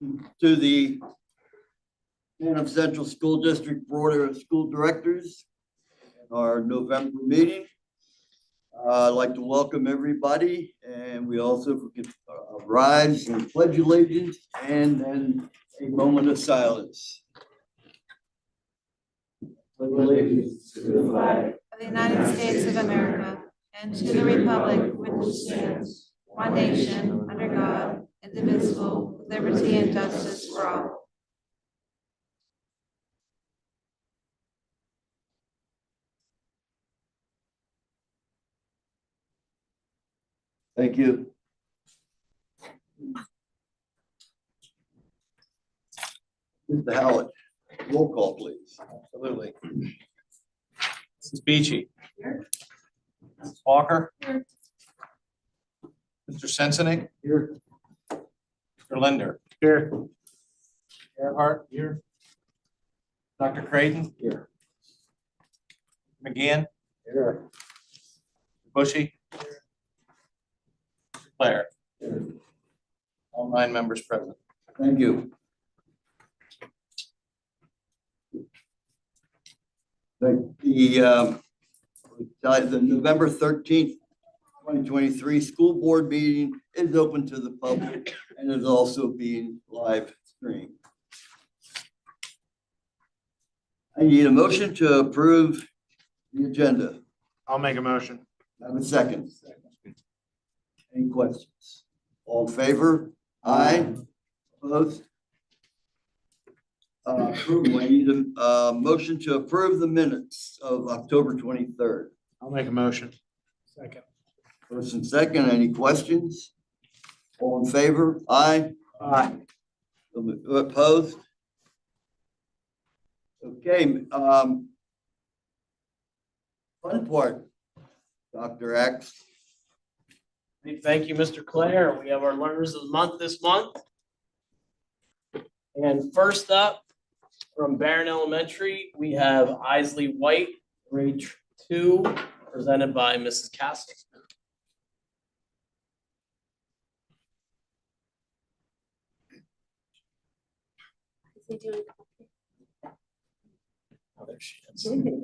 to the Hannah Central School District Board of School Directors, our November meeting. I'd like to welcome everybody, and we also could rise and pledge allegiance and then a moment of silence. Allegiance to the flag of the United States of America and to the republic which stands one nation under God, indivisible, with liberty and justice for all. Thank you. Mr. Howard, roll call, please. Absolutely. Mrs. Beachy. Here. Mrs. Walker. Here. Mr. Sensenig. Here. Mr. Linder. Here. Earhart. Here. Dr. Creighton. Here. McGeehan. Here. Bushy. Claire. All 9 members present. Thank you. The November 13th, 2023 school board meeting is open to the public and is also being live streamed. I need a motion to approve the agenda. I'll make a motion. Have a second. Any questions? All in favor? Aye. Opposed? Approval. I need a motion to approve the minutes of October 23rd. I'll make a motion. Second. First and second, any questions? All in favor? Aye. Aye. Opposed? Okay, fun part, Dr. X. Thank you, Mr. Clare. We have our learners of the month this month. And first up, from Barron Elementary, we have Isley White, grade 2, presented by Mrs. Castle. Oh, there she is. Okay.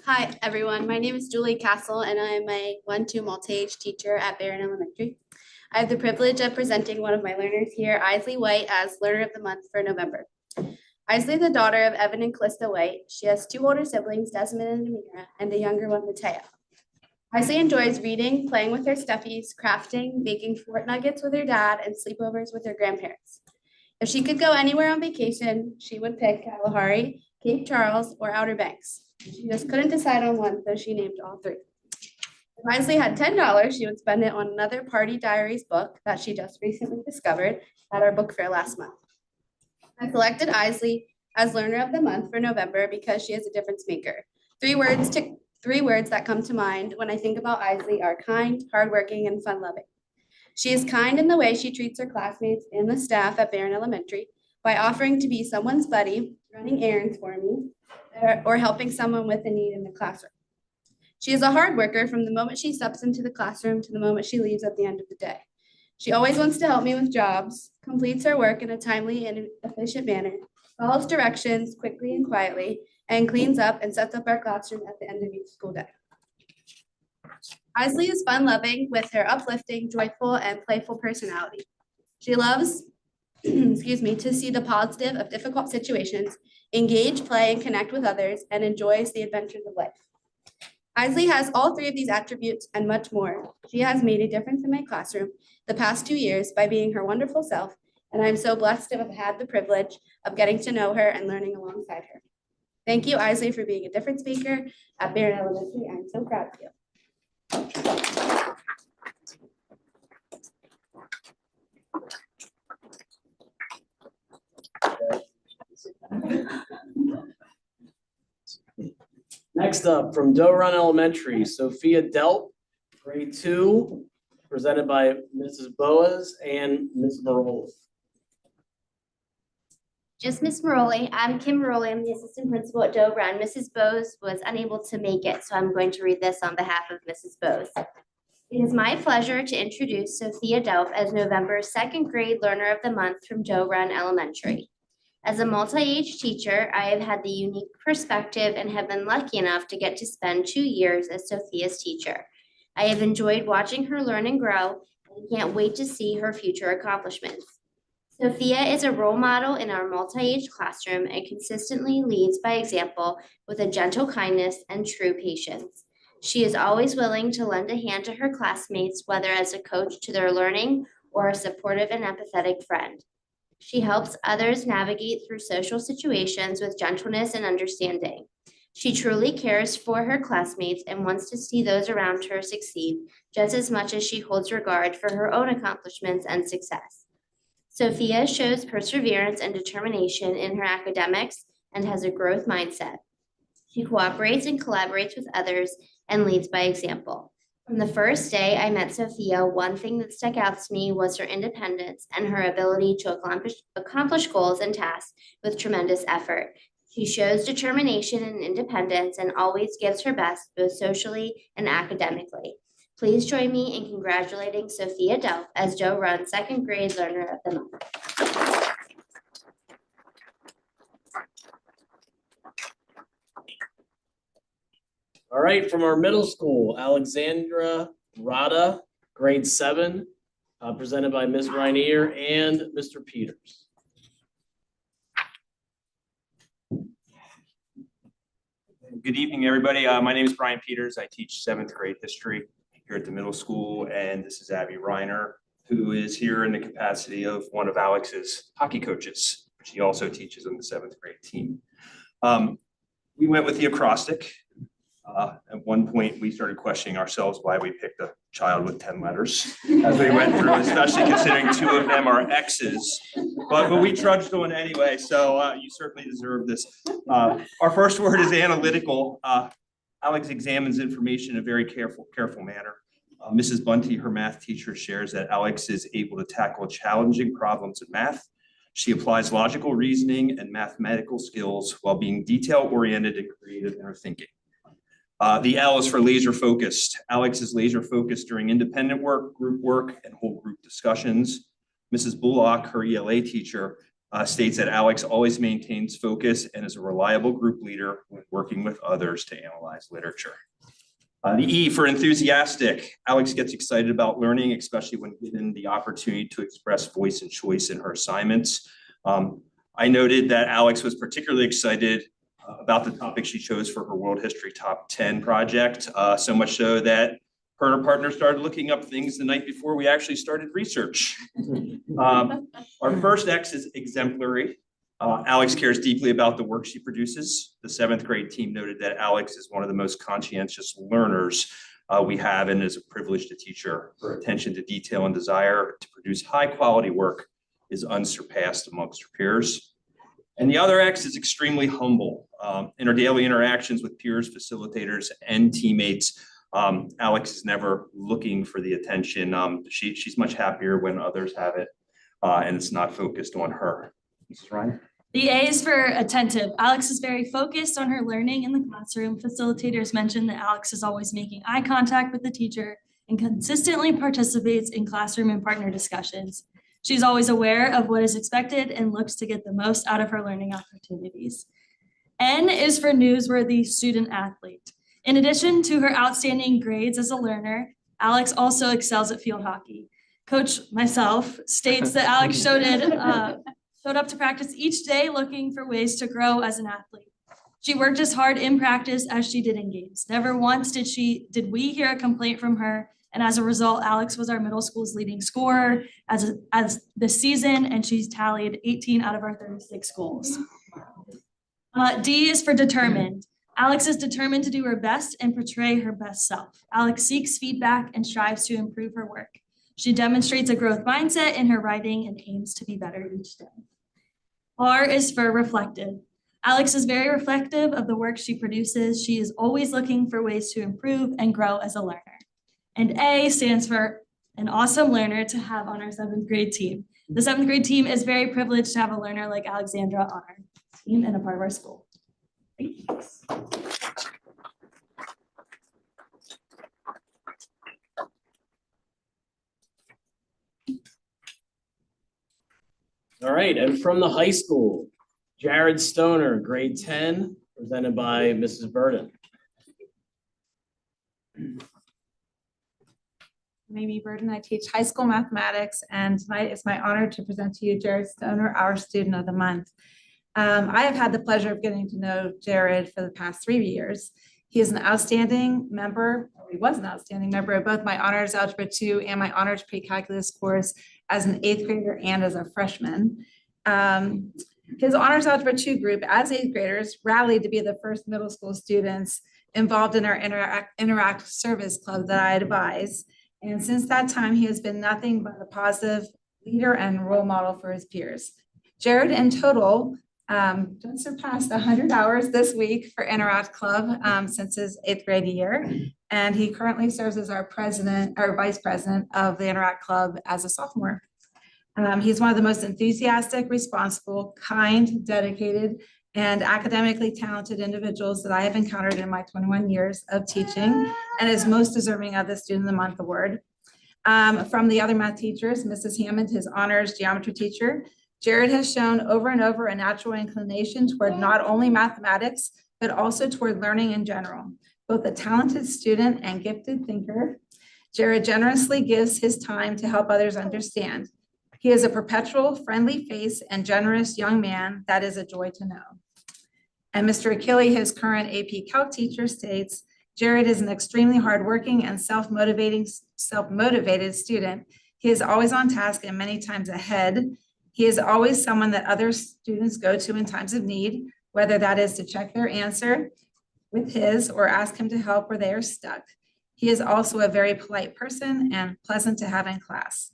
Hi, everyone. My name is Julie Castle, and I'm a 1-2 multi-age teacher at Barron Elementary. I have the privilege of presenting one of my learners here, Isley White, as Learner of the Month for November. Isley is the daughter of Evan and Callista White. She has 2 older siblings, Desmond and Amira, and a younger one, Mateo. Isley enjoys reading, playing with her stuffies, crafting, baking Fort Nuggets with her dad, and sleepovers with her grandparents. If she could go anywhere on vacation, she would pick Kalahari, Cape Charles, or Outer Banks. She just couldn't decide on one, so she named all 3. If Isley had $10, she would spend it on another Party Diaries book that she just recently discovered at our book fair last month. I selected Isley as Learner of the Month for November because she is a difference maker. 3 words that come to mind when I think about Isley are kind, hardworking, and fun-loving. She is kind in the way she treats her classmates and the staff at Barron Elementary by offering to be someone's buddy, running errands for me, or helping someone with a need in the classroom. She is a hard worker from the moment she steps into the classroom to the moment she leaves at the end of the day. She always wants to help me with jobs, completes her work in a timely and efficient manner, follows directions quickly and quietly, and cleans up and sets up our classroom at the end of each school day. Isley is fun-loving with her uplifting, joyful, and playful personality. She loves, to see the positive of difficult situations, engage, play, and connect with others, and enjoys the adventures of life. Isley has all 3 of these attributes and much more. She has made a difference in my classroom the past 2 years by being her wonderful self, and I'm so blessed to have had the privilege of getting to know her and learning alongside her. Thank you, Isley, for being a difference maker at Barron Elementary. I'm so proud of you. Next up, from Doe Run Elementary, Sophia Delp, grade 2, presented by Mrs. Boas and Ms. Maroli. Just Miss Maroli. I'm Kim Maroli. I'm the assistant principal at Doe Run. Mrs. Bose was unable to make it, so I'm going to read this on behalf of Mrs. Bose. It is my pleasure to introduce Sophia Delp as November's second grade Learner of the Month from Doe Run Elementary. As a multi-age teacher, I have had the unique perspective and have been lucky enough to get to spend 2 years as Sophia's teacher. I have enjoyed watching her learn and grow and can't wait to see her future accomplishments. Sophia is a role model in our multi-age classroom and consistently leads by example with a gentle kindness and true patience. She is always willing to lend a hand to her classmates, whether as a coach to their learning or a supportive and empathetic friend. She helps others navigate through social situations with gentleness and understanding. She truly cares for her classmates and wants to see those around her succeed just as much as she holds regard for her own accomplishments and success. Sophia shows perseverance and determination in her academics and has a growth mindset. She cooperates and collaborates with others and leads by example. From the first day I met Sophia, one thing that stuck out to me was her independence and her ability to accomplish goals and tasks with tremendous effort. She shows determination and independence and always gives her best both socially and academically. Please join me in congratulating Sophia Delp as Doe Run's second grade Learner of the Month. All right, from our middle school, Alexandra Rada, grade 7, presented by Ms. Reinier and Mr. Peters. Good evening, everybody. My name is Brian Peters. I teach 7th grade history here at the middle school, and this is Abby Reiner, who is here in the capacity of one of Alex's hockey coaches. She also teaches on the 7th grade team. We went with the acrostic. At one point, we started questioning ourselves why we picked a child with 10 letters as we went through, especially considering 2 of them are X's. But we trudged on anyway, so you certainly deserve this. Our first word is analytical. Alex examines information in a very careful manner. Mrs. Bunty, her math teacher, shares that Alex is able to tackle challenging problems in math. She applies logical reasoning and mathematical skills while being detail-oriented and creative in her thinking. The L is for laser focused. Alex is laser focused during independent work, group work, and whole group discussions. Mrs. Bullock, her ELA teacher, states that Alex always maintains focus and is a reliable group leader when working with others to analyze literature. The E for enthusiastic. Alex gets excited about learning, especially when given the opportunity to express voice and choice in her assignments. I noted that Alex was particularly excited about the topic she chose for her World History Top 10 project, so much so that her and her partner started looking up things the night before we actually started research. Our first X is exemplary. Alex cares deeply about the work she produces. The 7th grade team noted that Alex is one of the most conscientious learners we have and is a privilege to teach her. Her attention to detail and desire to produce high quality work is unsurpassed amongst her peers. And the other X is extremely humble. In her daily interactions with peers, facilitators, and teammates, Alex is never looking for the attention. She's much happier when others have it, and it's not focused on her. Mrs. Ryan? The A is for attentive. Alex is very focused on her learning in the classroom. Facilitators mentioned that Alex is always making eye contact with the teacher and consistently participates in classroom and partner discussions. She's always aware of what is expected and looks to get the most out of her learning opportunities. N is for newsworthy student athlete. In addition to her outstanding grades as a learner, Alex also excels at field hockey. Coach myself states that Alex showed up to practice each day looking for ways to grow as an athlete. She worked as hard in practice as she did in games. Never once did we hear a complaint from her. And as a result, Alex was our middle school's leading scorer as this season, and she's tallied 18 out of our 36 goals. D is for determined. Alex is determined to do her best and portray her best self. Alex seeks feedback and strives to improve her work. She demonstrates a growth mindset in her writing and aims to be better each day. R is for reflective. Alex is very reflective of the work she produces. She is always looking for ways to improve and grow as a learner. And A stands for an awesome learner to have on our 7th grade team. The 7th grade team is very privileged to have a learner like Alexandra on our team and a part of our school. Thanks. right, and from the high school, Jared Stoner, grade 10, presented by Mrs. Burden. I'm Amy Burden. I teach high school mathematics, and tonight it's my honor to present to you Jared Stoner, our student of the month. I have had the pleasure of getting to know Jared for the past 3 years. He is an outstanding member, or he was an outstanding member of both my honors algebra 2 and my honors pre-calculus course as an 8th grader and as a freshman. His honors algebra 2 group as 8th graders rallied to be the first middle school students involved in our Interact Service Club that I advise. And since that time, he has been nothing but a positive leader and role model for his peers. Jared in total just surpassed 100 hours this week for Interact Club since his 8th grade year. And he currently serves as our president or vice president of the Interact Club as a sophomore. He's one of the most enthusiastic, responsible, kind, dedicated, and academically talented individuals that I have encountered in my 21 years of teaching, and is most deserving of the Student of the Month award. From the other math teachers, Mrs. Hammond, his honors geometry teacher, Jared has shown over and over a natural inclination toward not only mathematics, but also toward learning in general. Both a talented student and gifted thinker, Jared generously gives his time to help others understand. He is a perpetual friendly face and generous young man that is a joy to know. And Mr. Achille, his current AP Calc teacher, states, Jared is an extremely hardworking and self-motivated student. He is always on task and many times ahead. He is always someone that other students go to in times of need, whether that is to check their answer with his or ask him to help where they are stuck. He is also a very polite person and pleasant to have in class.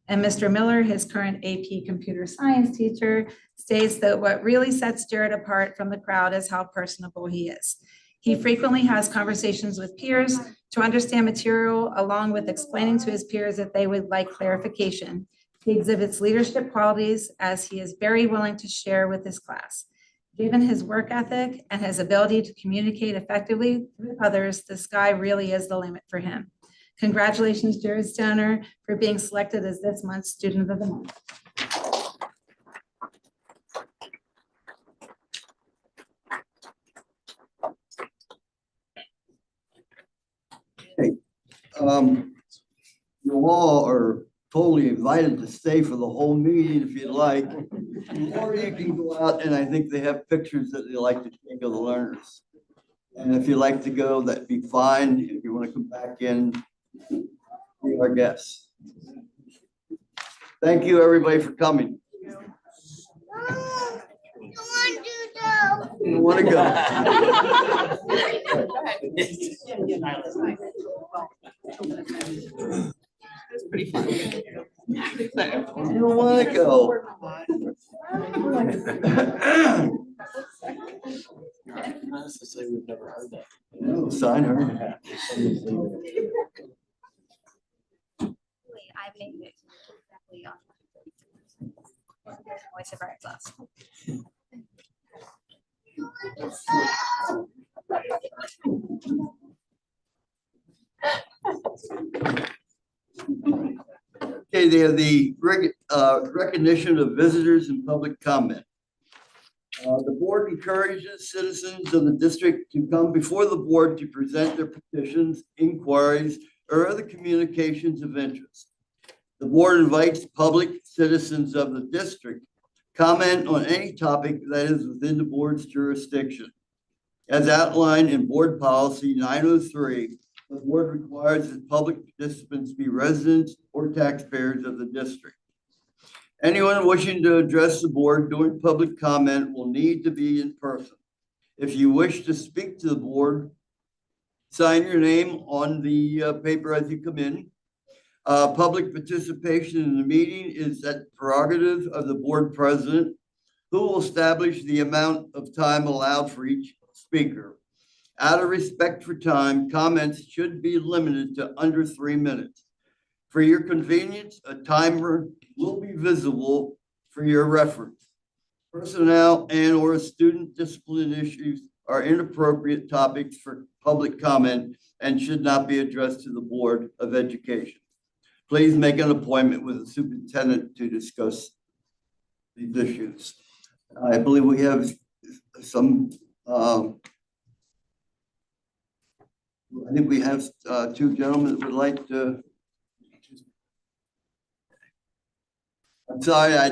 And Mr. Miller, his current AP computer science teacher, states that what really sets Jared apart from the crowd is how personable he is. He frequently has conversations with peers to understand material, along with explaining to his peers if they would like clarification. He exhibits leadership qualities as he is very willing to share with his class. Given his work ethic and his ability to communicate effectively with others, the sky really is the limit for him. Congratulations, Jared Stoner, for being selected as this month's Student of the Month. You all are totally invited to stay for the whole meeting if you'd like. Or you can go out, and I think they have pictures that they like to take of the learners. And if you like to go, that'd be fine. If you want to come back in, be our guests. Thank you, everybody, for coming. You want to go? It's pretty fun. You don't want to go. Honestly, we've never heard that. No, sign her. I made it. Voice of art class. Okay, they have the recognition of visitors and public comment. The board encourages citizens of the district to come before the board to present their petitions, inquiries, or other communications of interest. The board invites public citizens of the district comment on any topic that is within the board's jurisdiction. As outlined in Board Policy 903, the board requires that public participants be residents or taxpayers of the district. Anyone wishing to address the board during public comment will need to be in person. If you wish to speak to the board, sign your name on the paper as you come in. Public participation in the meeting is at prerogative of the board president, who will establish the amount of time allowed for each speaker. Out of respect for time, comments should be limited to under 3 minutes. For your convenience, a timer will be visible for your reference. Personnel and or student discipline issues are inappropriate topics for public comment and should not be addressed to the Board of Education. Please make an appointment with the superintendent to discuss these issues. I believe we have some, I think we have two gentlemen that would like to. I'm sorry, I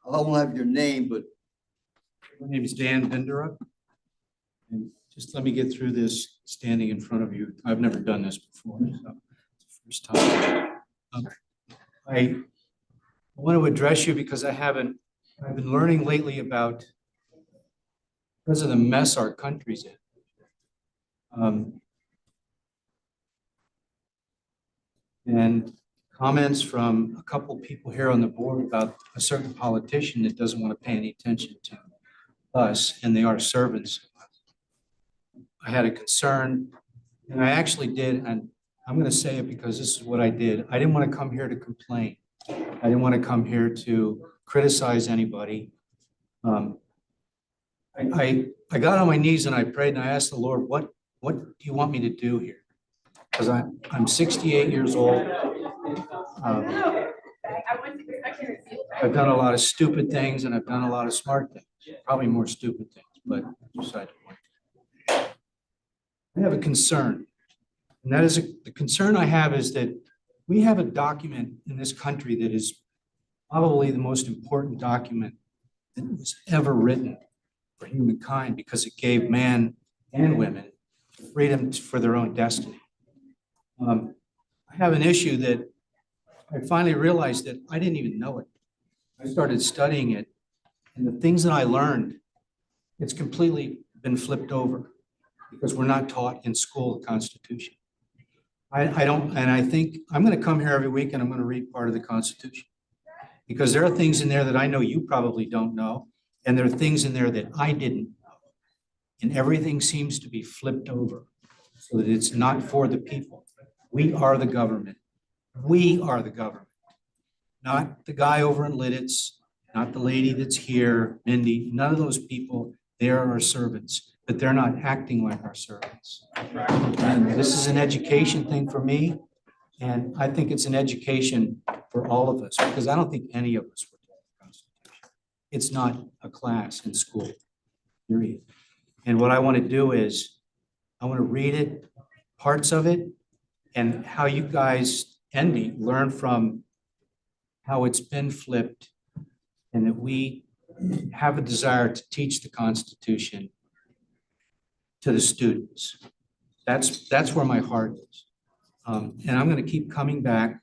won't have your name, but My name is Dan Bendera. And just let me get through this standing in front of you. I've never done this before, so it's the first time. I want to address you because I've been learning lately about, because of the mess our country's in. And comments from a couple people here on the board about a certain politician that doesn't want to pay any attention to us, and they are servants. I had a concern, and I actually did, and I'm going to say it because this is what I did. I didn't want to come here to complain. I didn't want to come here to criticize anybody. I got on my knees and I prayed and I asked the Lord, what do you want me to do here? Because I'm 68 years old. I've done a lot of stupid things and I've done a lot of smart things, probably more stupid things, but beside the point. I have a concern, and that is the concern I have is that we have a document in this country that is probably the most important document that was ever written for humankind because it gave man and women freedom for their own destiny. I have an issue that I finally realized that I didn't even know it. I started studying it, and the things that I learned, it's completely been flipped over because we're not taught in school the Constitution. I don't, and I think I'm going to come here every week and I'm going to read part of the Constitution because there are things in there that I know you probably don't know, and there are things in there that I didn't know. And everything seems to be flipped over so that it's not for the people. We are the government. We are the government, not the guy over in Lidditz, not the lady that's here, Mindy, none of those people. They are our servants, but they're not acting like our servants. And this is an education thing for me, and I think it's an education for all of us, because I don't think any of us were taught the Constitution. It's not a class in school, period. And what I want to do is, I want to read it, parts of it, and how you guys, Andy, learn from how it's been flipped, and that we have a desire to teach the Constitution to the students. That's where my heart is. And I'm going to keep coming back,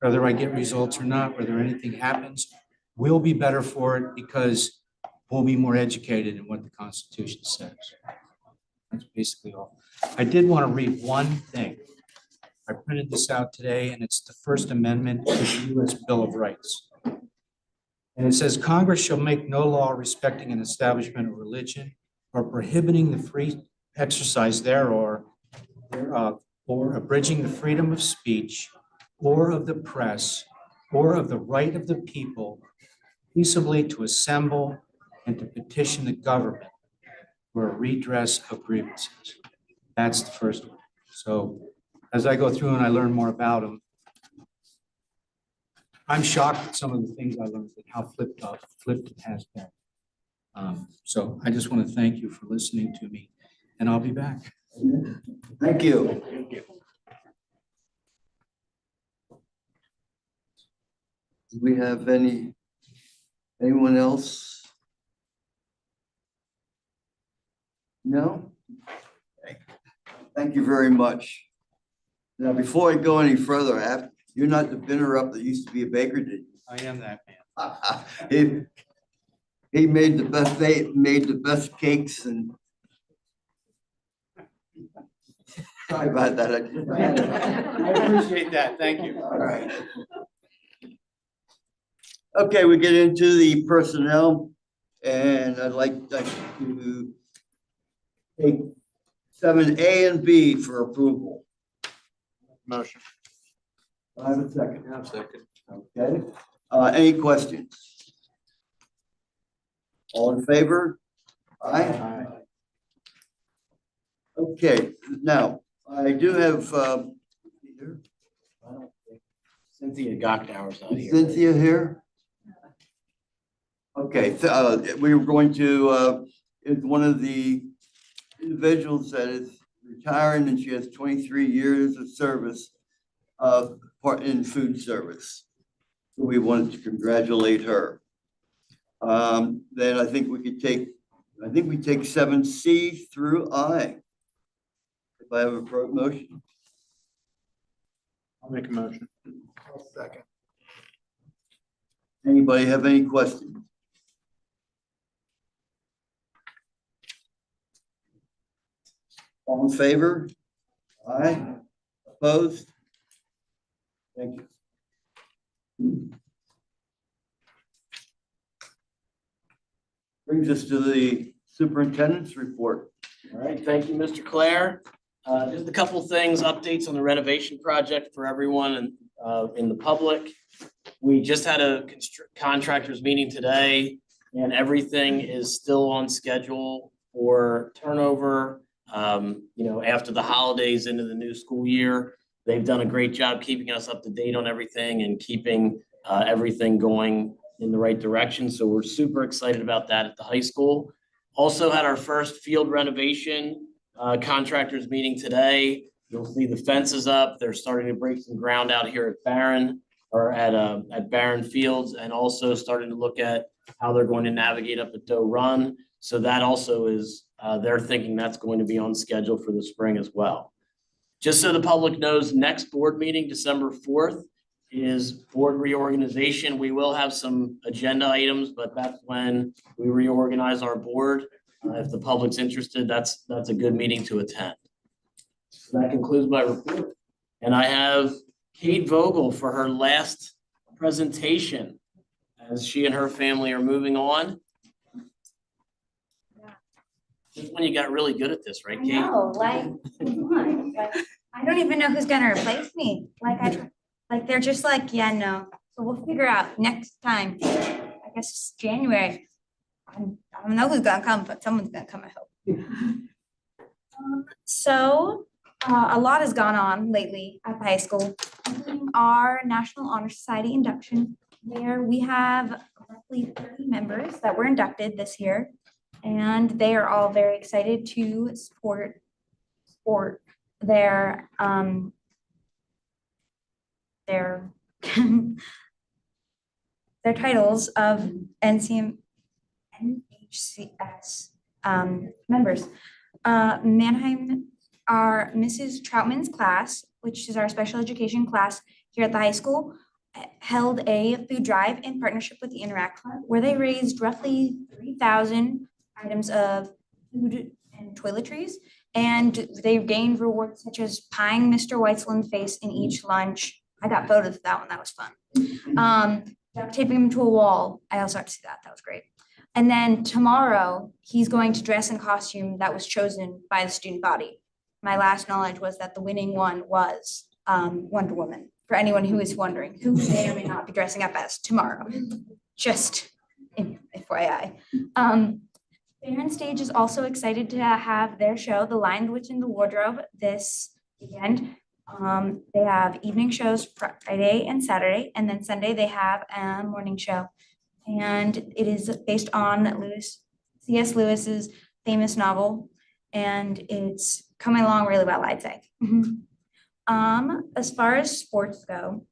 whether I get results or not, whether anything happens, we'll be better for it because we'll be more educated in what the Constitution says. That's basically all. I did want to read one thing. I printed this out today, and it's the First Amendment to the U.S. Bill of Rights. And it says, Congress shall make no law respecting an establishment of religion or prohibiting the free exercise thereof, or abridging the freedom of speech or of the press or of the right of the people peaceably to assemble and to petition the government for a redress of grievances. That's the first one. So as I go through and I learn more about them, I'm shocked at some of the things I learned and how flipped it has been. So I just want to thank you for listening to me, and I'll be back. thank you. Do we have anyone else? No? Thank you very much. Now, before I go any further, you're not the binner up that used to be a baker, did you? I am that man. He made the best cakes and. Sorry about that. I appreciate that. Thank you. All right. Okay, we get into the personnel, and I'd like to take 7A and B for approval. Motion. I have a second. Yeah, second. Okay, any questions? All in favor? Aye. Okay, now, I do have, Cynthia Gochtauer's not here. Cynthia here. Okay, we were going to, it's one of the individuals that is retiring and she has 23 years of service part in food service. So we wanted to congratulate her. Then I think we take 7C through I. If I have a motion. I'll make a motion. Second. Anybody have any questions? All in favor? Aye. Opposed? Thank you. Brings us to the superintendent's report. All right, thank you, Mr. Claire. Just a couple things, updates on the renovation project for everyone and in the public. We just had a contractors meeting today and everything is still on schedule for turnover. After the holidays into the new school year, they've done a great job keeping us up to date on everything and keeping everything going in the right direction. So we're super excited about that at the high school. Also had our first field renovation contractors meeting today. You'll see the fences up. They're starting to break some ground out here at Barron or at Barron Fields, and also starting to look at how they're going to navigate up at Doe Run. So that also is, they're thinking that's going to be on schedule for the spring as well. Just so the public knows, next board meeting, December 4th, is board reorganization. We will have some agenda items, but that's when we reorganize our board. If the public's interested, that's a good meeting to attend. So that concludes my report. And I have Kate Vogel for her last presentation as she and her family are moving on. Just when you got really good at this, right, Kate? No, come on, I don't even know who's gonna replace me. They're just like, yeah, no. So we'll figure out next time. I guess it's January. I don't know who's gonna come, but someone's gonna come, I hope. A lot has gone on lately at the high school, including our National Honor Society induction, where we have roughly 30 members that were inducted this year. And they are all very excited to support their their titles of NHCS members. Mannheim, our Mrs. Troutman's class, which is our special education class here at the high school, held a food drive in partnership with the Interact Club, where they raised roughly 3,000 items of food and toiletries. And they gained rewards such as pieing Mr. Weitzeland's face in each lunch. I got photos of that one, that was fun. Duct taping him to a wall. I also got to see that, that was great. And then tomorrow, he's going to dress in costume that was chosen by the student body. My last knowledge was that the winning one was Wonder Woman, for anyone who is wondering, who may or may not be dressing up as tomorrow. Just FYI. Barron Stage is also excited to have their show, The Lion, the Witch, and the Wardrobe, this weekend. They have evening shows Friday and Saturday, and then Sunday they have a morning show. And it is based on C.S. Lewis's famous novel, and it's coming along really well, I'd say. As far as sports go,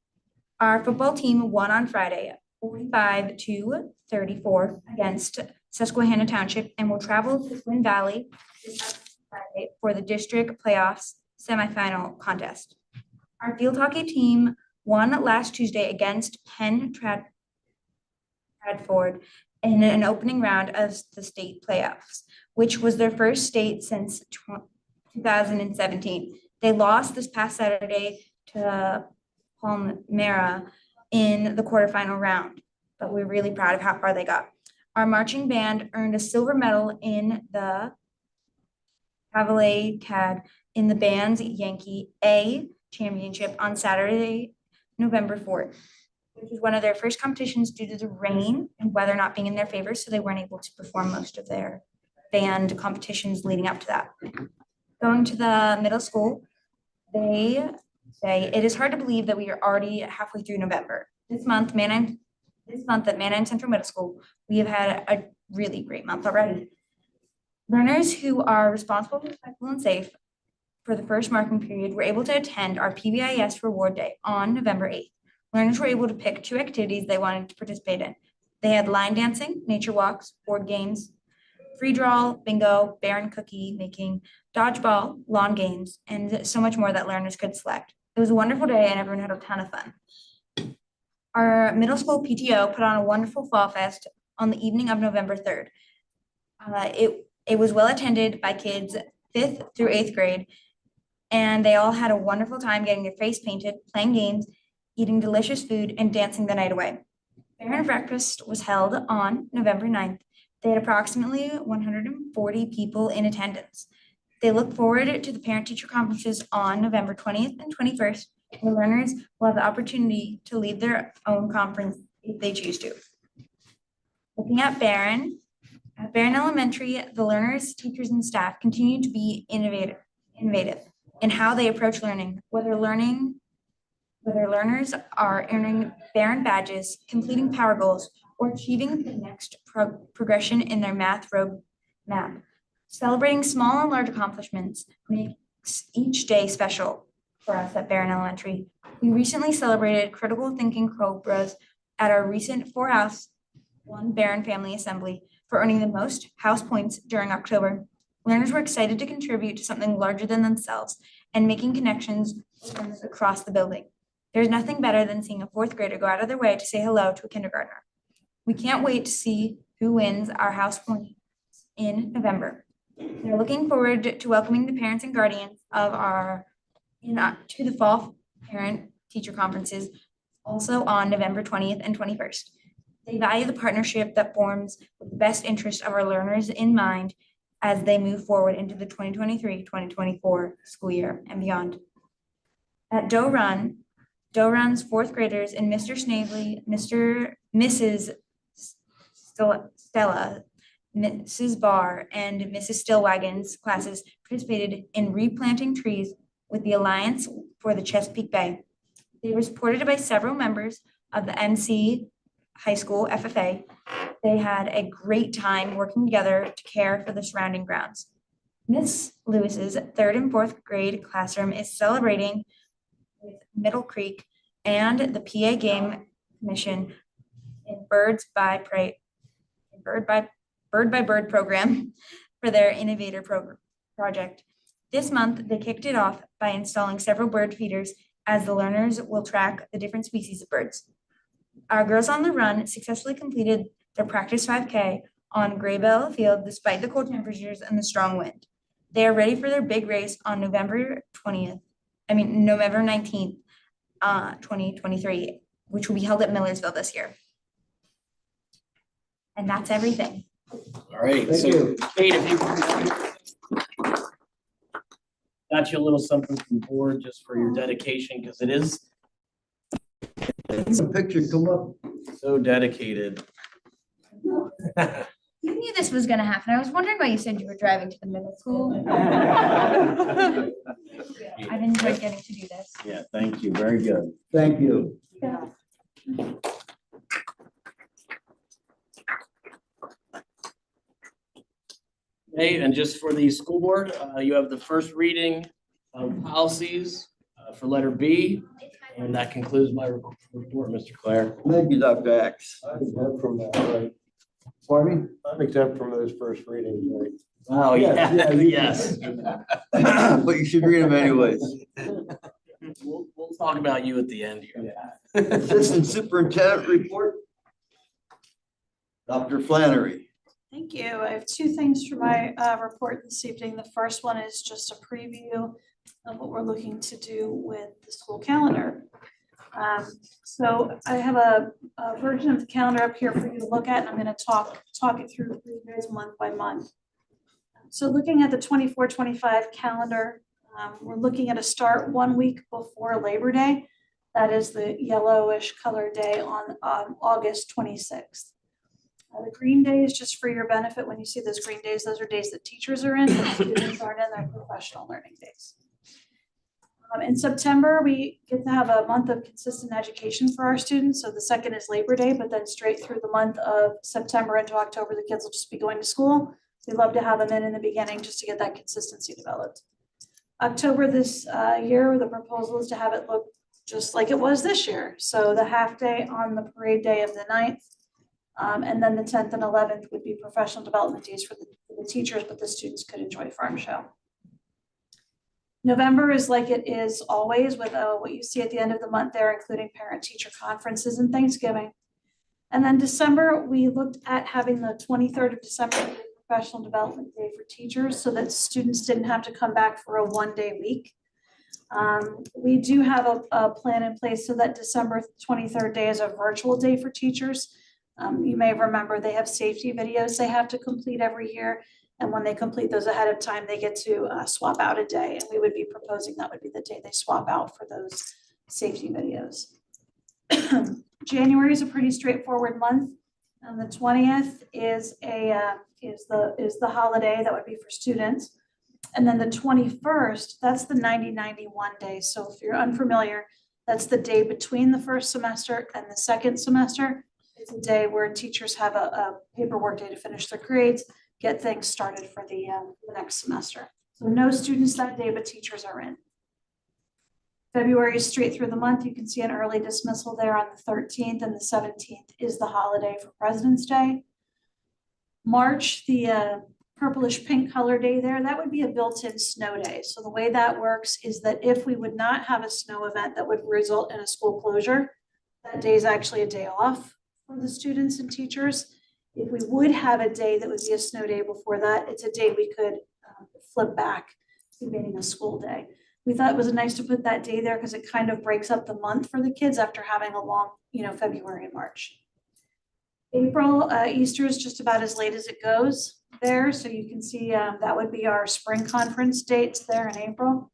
our football team won on Friday, 45-34 against Susquehanna Township, and will travel to Twin Valley this Friday for the district playoffs semifinal contest. Our field hockey team won last Tuesday against Penn Bradford in an opening round of the state playoffs, which was their first state since 2017. They lost this past Saturday to Palmyra in the quarterfinal round, but we're really proud of how far they got. Our marching band earned a silver medal in the Cavalcade in the band's Yankee A championship on Saturday, November 4th, which was one of their first competitions due to the rain and weather not being in their favor, so they weren't able to perform most of their band competitions leading up to that. Going to the middle school, they say, it is hard to believe that we are already halfway through November. This month, Mannheim This month at Manheim Central Middle School, we have had a really great month already. Learners who are responsible, respectful, and safe for the first marking period were able to attend our PBIS Reward Day on November 8th. Learners were able to pick 2 activities they wanted to participate in. They had line dancing, nature walks, board games, free draw, bingo, bear and cookie making, dodgeball, lawn games, and so much more that learners could select. It was a wonderful day and everyone had a ton of fun. Our middle school PTO put on a wonderful fall fest on the evening of November 3rd. It was well attended by kids 5th through 8th grade, and they all had a wonderful time getting their face painted, playing games, eating delicious food, and dancing the night away. Parent breakfast was held on November 9th. They had approximately 140 people in attendance. They look forward to the parent-teacher conferences on November 20th and 21st, where learners will have the opportunity to lead their own conference if they choose to. Looking at Barron Elementary, the learners, teachers, and staff continue to be innovative in how they approach learning, whether learners are earning Barron badges, completing power goals, or achieving the next progression in their math roadmap. Celebrating small and large accomplishments makes each day special for us at Barron Elementary. We recently celebrated Critical Thinking Cobras at our recent 4-House 1 Barron Family Assembly for earning the most house points during October. Learners were excited to contribute to something larger than themselves and making connections with friends across the building. There's nothing better than seeing a 4th grader go out of their way to say hello to a kindergartner. We can't wait to see who wins our house points in November. They're looking forward to welcoming the parents and guardians of to the fall parent-teacher conferences also on November 20th and 21st. They value the partnership that forms with the best interest of our learners in mind as they move forward into the 2023-2024 school year and beyond. At Doe Run's 4th graders in Mr. Snavely, Mrs. Stella, Mrs. Barr, and Mrs. Stillwagon's classes participated in replanting trees with the Alliance for the Chesapeake Bay. They were supported by several members of the MC High School FFA. They had a great time working together to care for the surrounding grounds. Miss Lewis's 3rd and 4th grade classroom is celebrating with Middle Creek and the PA Game Commission in Bird by Bird program for their innovator project. This month, they kicked it off by installing several bird feeders as the learners will track the different species of birds. Our Girls on the Run successfully completed their practice 5K on Graybell Field despite the cold temperatures and the strong wind. They are ready for their big race on November 19th, 2023, which will be held at Millersville this year. And that's everything. All right, so Kate, if you got you a little something from the board just for your dedication, because it is Some pictures come up. so dedicated. You knew this was gonna happen. I was wondering why you said you were driving to the middle school. I've enjoyed getting to do this. Yeah, thank you. Very good. Thank you. Okay, and just for the school board, you have the first reading of policies for letter B. And that concludes my report, Mr. Claire. Thank you, Dr. Axe. I'm exempt from that, right? Pardon me? I'm exempt from those first readings, right? Oh, yeah, Yes, yes. But you should read them anyways. We'll talk about you at the end here. Assistant Superintendent report. Dr. Flannery. Thank you. I have 2 things for my report this evening. The first one is just a preview of what we're looking to do with the school calendar. So I have a version of the calendar up here for you to look at, and I'm going to talk it through for you guys month by month. So looking at the 24-25 calendar, we're looking at a start 1 week before Labor Day. That is the yellowish color day on August 26th. The green days, just for your benefit, when you see those green days, those are days that teachers are in, but students aren't in, their professional learning days. In September, we get to have a month of consistent education for our students. So the second is Labor Day, but then straight through the month of September into October, the kids will just be going to school. We love to have them in the beginning just to get that consistency developed. October this year, the proposal is to have it look just like it was this year. So the half day on the parade day of the 9th. And then the 10th and 11th would be professional development days for the teachers, but the students could enjoy Farm Show. November is like it is always with what you see at the end of the month there, including parent-teacher conferences and Thanksgiving. And then December, we looked at having the 23rd of December be a professional development day for teachers so that students didn't have to come back for a one-day week. We do have a plan in place so that December 23rd day is a virtual day for teachers. You may remember they have safety videos they have to complete every year. And when they complete those ahead of time, they get to swap out a day. And we would be proposing that would be the day they swap out for those safety videos. January is a pretty straightforward month. And the 20th is the holiday that would be for students. And then the 21st, that's the 90-91 day. So if you're unfamiliar, that's the day between the first semester and the second semester. It's a day where teachers have a paperwork day to finish their grades, get things started for the next semester. So no students that day, but teachers are in. February is straight through the month. You can see an early dismissal there on the 13th, and the 17th is the holiday for President's Day. March, the purplish pink color day there, that would be a built-in snow day. So the way that works is that if we would not have a snow event that would result in a school closure, that day is actually a day off for the students and teachers. If we would have a day that would be a snow day before that, it's a day we could flip back to being a school day. We thought it was nice to put that day there because it kind of breaks up the month for the kids after having a long, February and March. April, Easter is just about as late as it goes there. So you can see that would be our spring conference dates there in April.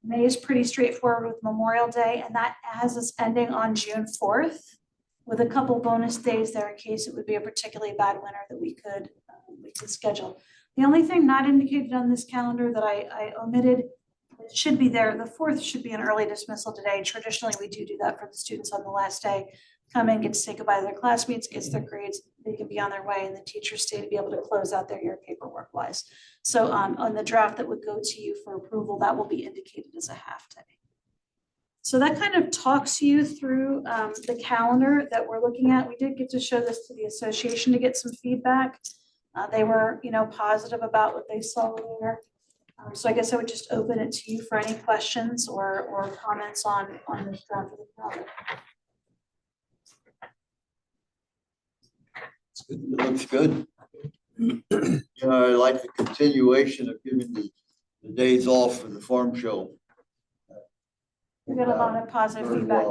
May is pretty straightforward with Memorial Day, and that has us ending on June 4th. With a couple bonus days there in case it would be a particularly bad winter that we could schedule. The only thing not indicated on this calendar that I omitted, it should be there, the 4th should be an early dismissal today. Traditionally, we do that for the students on the last day. Come in, get to say goodbye to their classmates, get their grades, they can be on their way, and the teachers stay to be able to close out their year paperwork wise. So on the draft that would go to you for approval, that will be indicated as a half day. So that kind of talks you through the calendar that we're looking at. We did get to show this to the association to get some feedback. They were, positive about what they saw there. So I guess I would just open it to you for any questions or comments on this draft of the calendar. It looks good. I like the continuation of giving the days off for the farm show. We got a lot of positive Very feedback.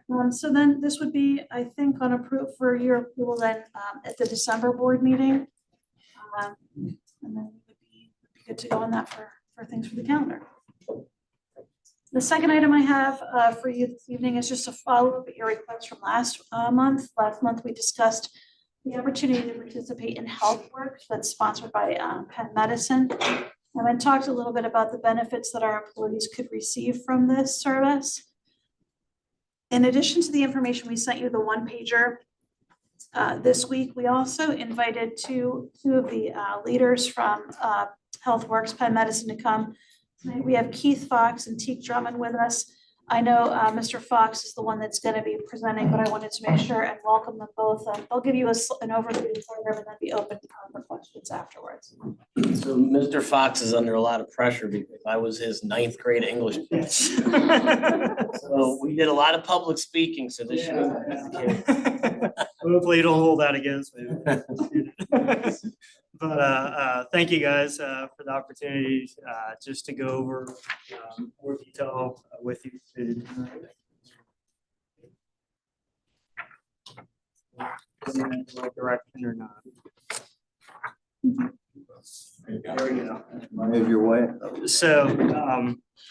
well, So then this would be, I think, on for your approval then at the December board meeting. And then it would be good to go on that for things for the calendar. The second item I have for you this evening is just a follow-up at your request from last month. Last month, we discussed the opportunity to participate in HealthWorks that's sponsored by Penn Medicine. And I talked a little bit about the benefits that our employees could receive from this service. In addition to the information we sent you, the one pager this week, we also invited two of the leaders from HealthWorks Penn Medicine to come. Tonight we have Keith Fox and Teek Drummond with us. I know Mr. Fox is the one that's going to be presenting, but I wanted to make sure and welcome them both. They'll give you an overview of the program and then be open for questions afterwards. So Mr. Fox is under a lot of pressure because I was his 9th grade English teacher. So we did a lot of public speaking, so this should. Hopefully you don't hold that against me. But thank you guys for the opportunity just to go over more detail with you today. In the right direction or not? There we go. Here's your way. So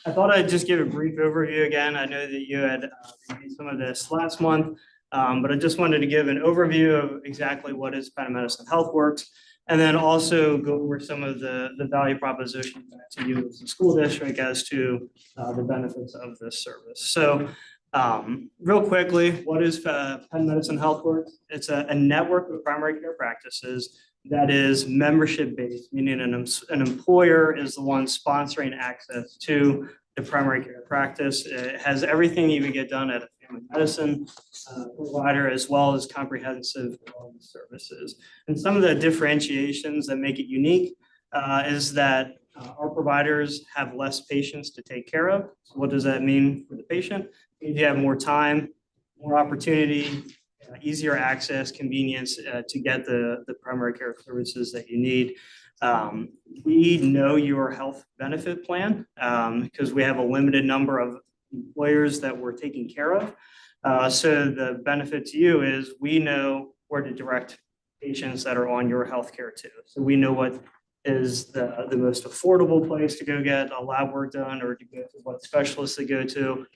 I thought I'd just give a brief overview again. I know that you had reviewed some of this last month. But I just wanted to give an overview of exactly what is Penn Medicine Health Works, and then also go over some of the value proposition back to you as a school district as to the benefits of this service. So real quickly, what is Penn Medicine Health Works? It's a network of primary care practices that is membership based, meaning an employer is the one sponsoring access to the primary care practice. It has everything you would get done at a family medicine provider, as well as comprehensive wellness services. And some of the differentiations that make it unique is that our providers have less patients to take care of. So what does that mean for the patient? It means you have more time, more opportunity, easier access, convenience to get the primary care services that you need. We know your health benefit plan because we have a limited number of employers that we're taking care of. So the benefit to you is we know where to direct patients that are on your healthcare to. So we know what is the most affordable place to go get a lab work done or to go to what specialists to go to.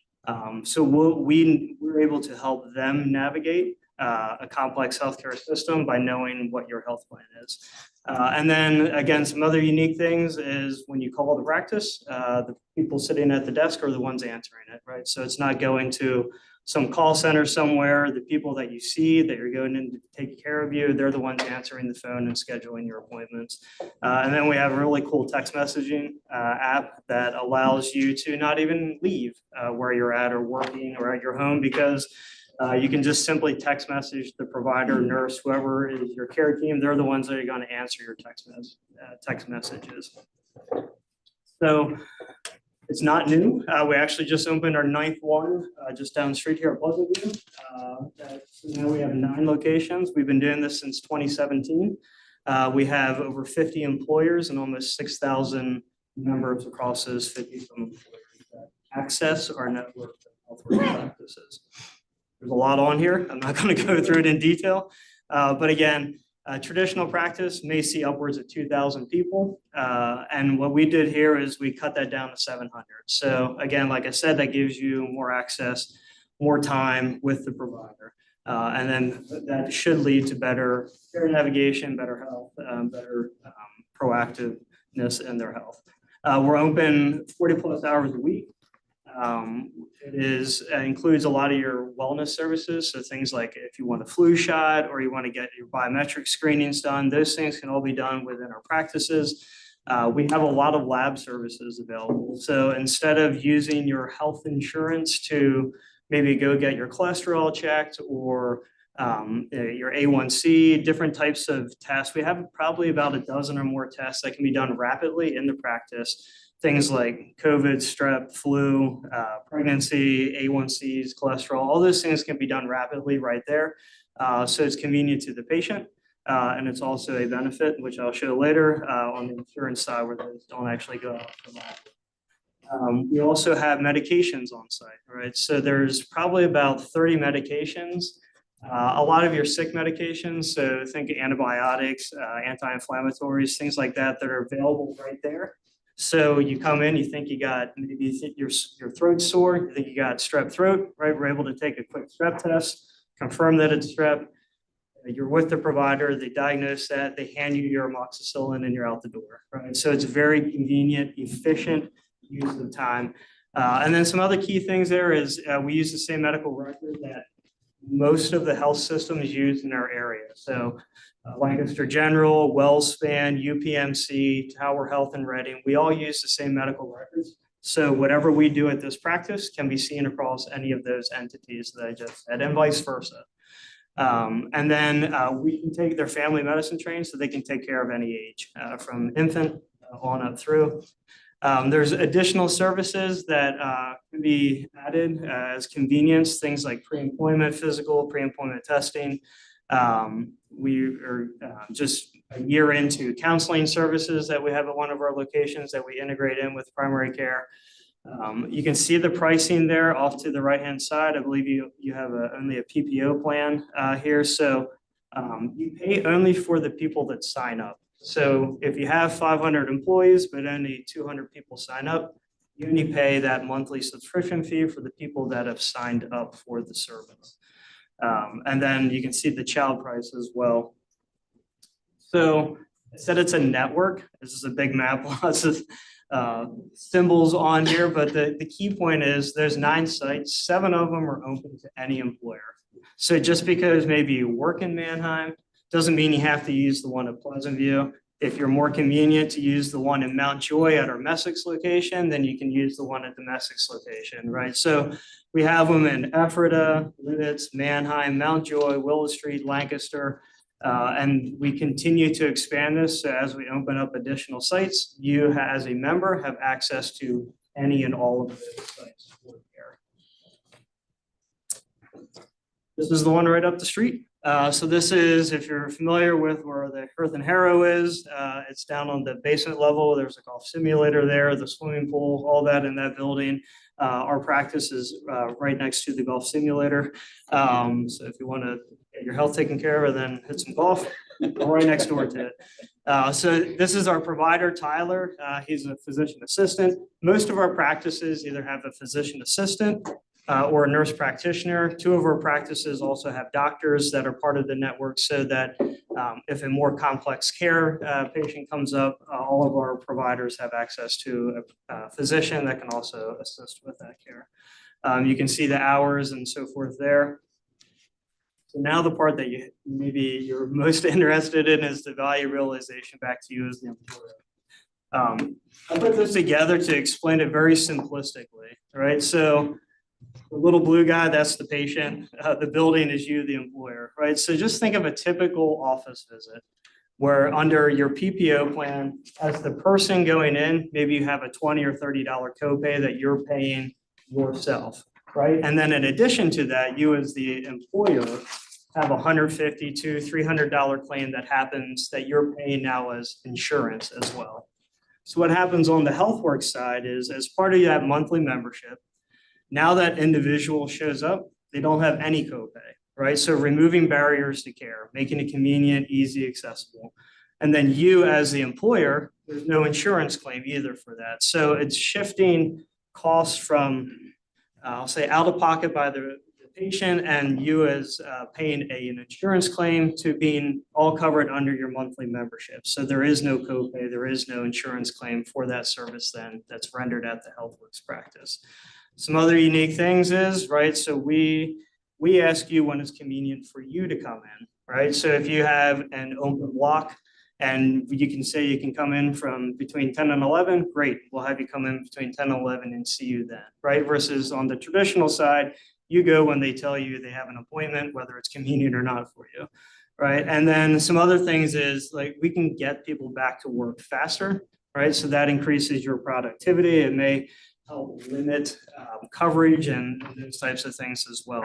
So we're able to help them navigate a complex healthcare system by knowing what your health plan is. And then again, some other unique things is when you call the practice, the people sitting at the desk are the ones answering it, right? So it's not going to some call center somewhere. The people that you see that you're going in to take care of you, they're the ones answering the phone and scheduling your appointments. And then we have a really cool text messaging app that allows you to not even leave where you're at or working or at your home, because you can just simply text message the provider, nurse, whoever is your care team. They're the ones that are going to answer your text messages. So it's not new. We actually just opened our 9th one just down the street here at Pleasantview. So now we have 9 locations. We've been doing this since 2017. We have over 50 employers and almost 6,000 members across those 50 employers that access our network of health practices. There's a lot on here. I'm not going to go through it in detail. But again, traditional practice may see upwards of 2,000 people. And what we did here is we cut that down to 700. So again, like I said, that gives you more access, more time with the provider. And then that should lead to better care navigation, better health, better proactiveness in their health. We're open 40 plus hours a week. It includes a lot of your wellness services. So things like if you want a flu shot or you want to get your biometric screenings done, those things can all be done within our practices. We have a lot of lab services available. So instead of using your health insurance to maybe go get your cholesterol checked or your A1C, different types of tests, we have probably about a dozen or more tests that can be done rapidly in the practice. Things like COVID, strep, flu, pregnancy, A1Cs, cholesterol, all those things can be done rapidly right there. So it's convenient to the patient. And it's also a benefit, which I'll show later on the insurance side where those don't actually go out for lab. We also have medications on site, right? So there's probably about 30 medications. A lot of your sick medications, so think antibiotics, anti-inflammatories, things like that that are available right there. So you come in, you think you got, maybe you think your throat's sore, you think you got strep throat, right? We're able to take a quick strep test, confirm that it's strep. You're with the provider, they diagnose that, they hand you your amoxicillin and you're out the door, right? So it's very convenient, efficient use of time. And then some other key things there is we use the same medical record that most of the health systems use in our area. So Lancaster General, WellSpan, UPMC, Tower Health and Reading, we all use the same medical records. So whatever we do at this practice can be seen across any of those entities that I just said, and vice versa. And then we can take their family medicine trained so they can take care of any age from infant on up through. There's additional services that can be added as convenience, things like pre-employment physical, pre-employment testing. We are just a year into counseling services that we have at one of our locations that we integrate in with primary care. You can see the pricing there off to the right-hand side. I believe you have only a PPO plan here. So you pay only for the people that sign up. So if you have 500 employees, but only 200 people sign up, you only pay that monthly subscription fee for the people that have signed up for the service. And then you can see the child price as well. So I said it's a network. This is a big map, lots of symbols on here, but the key point is there's 9 sites, 7 of them are open to any employer. So just because maybe you work in Manheim, doesn't mean you have to use the one at Pleasant View. If you're more convenient to use the one in Mount Joy at our Messex location, then you can use the one at the Messex location, right? So we have them in Ephrata, Lidditz, Manheim, Mount Joy, Willow Street, Lancaster. And we continue to expand this. So as we open up additional sites, you as a member have access to any and all of those sites for care. This is the one right up the street. So this is, if you're familiar with where the Hearth and Harrow is, it's down on the basement level. There's a golf simulator there, the swimming pool, all that in that building. Our practice is right next to the golf simulator. So if you want to get your health taken care of, then hit some golf, we're right next door to it. So this is our provider, Tyler. He's a physician assistant. Most of our practices either have a physician assistant or a nurse practitioner. 2 of our practices also have doctors that are part of the network, so that if a more complex care patient comes up, all of our providers have access to a physician that can also assist with that care. You can see the hours and so forth there. So now the part that you're most interested in is the value realization back to you as the employer. I put this together to explain it very simplistically, right? So the little blue guy, that's the patient. The building is you, the employer, right? So just think of a typical office visit where under your PPO plan, as the person going in, maybe you have a $20 or $30 copay that you're paying yourself, right? And then in addition to that, you as the employer have a $150 to $300 claim that happens that you're paying now as insurance as well. So what happens on the HealthWorks side is, as part of that monthly membership, now that individual shows up, they don't have any copay, right? So removing barriers to care, making it convenient, easy, accessible. And then you as the employer, there's no insurance claim either for that. So it's shifting costs from, I'll say, out of pocket by the patient and you as paying an insurance claim to being all covered under your monthly membership. So there is no copay, there is no insurance claim for that service then that's rendered at the HealthWorks practice. Some other unique things is, right, so we ask you when it's convenient for you to come in, right? So if you have an open block and you can say you can come in from between 10 and 11, great, we'll have you come in between 10 and 11 and see you then, right? Versus on the traditional side, you go when they tell you they have an appointment, whether it's convenient or not for you, right? And then some other things is like we can get people back to work faster, right? So that increases your productivity. It may help limit coverage and those types of things as well.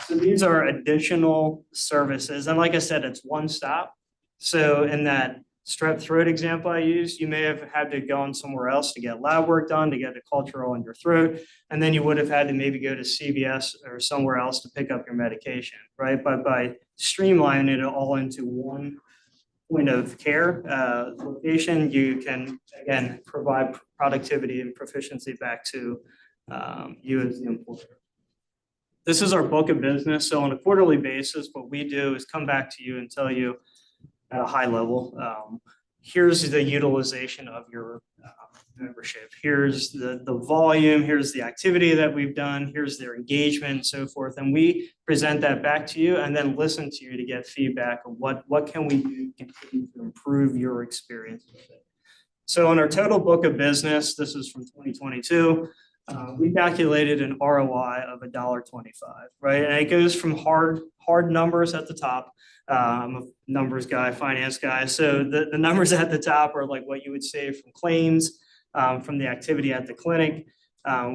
So these are additional services. And like I said, it's one stop. So in that strep throat example I used, you may have had to go on somewhere else to get lab work done, to get a cultural in your throat, and then you would have had to maybe go to CVS or somewhere else to pick up your medication, right? But by streamlining it all into one point of care location, you can, again, provide productivity and proficiency back to you as the employer. This is our book of business. So on a quarterly basis, what we do is come back to you and tell you at a high level, here's the utilization of your membership. Here's the volume, here's the activity that we've done, here's their engagement and so forth. And we present that back to you and then listen to you to get feedback of what can we do to continue to improve your experience with it. So on our total book of business, this is from 2022, we calculated an ROI of $1.25, right? And it goes from hard numbers at the top. I'm a numbers guy, finance guy. So the numbers at the top are like what you would save from claims, from the activity at the clinic.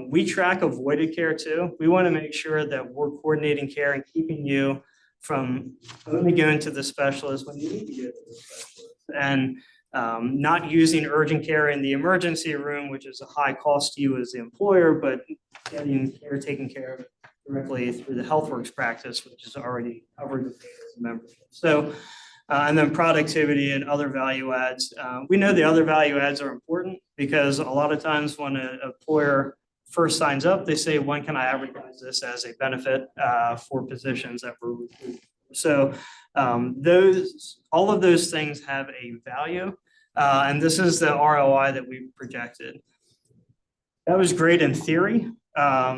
We track avoided care too. We want to make sure that we're coordinating care and keeping you from only going to the specialist when you need to go to the specialist. And not using urgent care in the emergency room, which is a high cost to you as the employer, but getting care taken care of directly through the HealthWorks practice, which is already covered with as a membership. So, and then productivity and other value adds. We know the other value adds are important because a lot of times when an employer first signs up, they say, when can I advertise this as a benefit for positions that we're recruiting? So all of those things have a value. And this is the ROI that we projected. That was great in theory.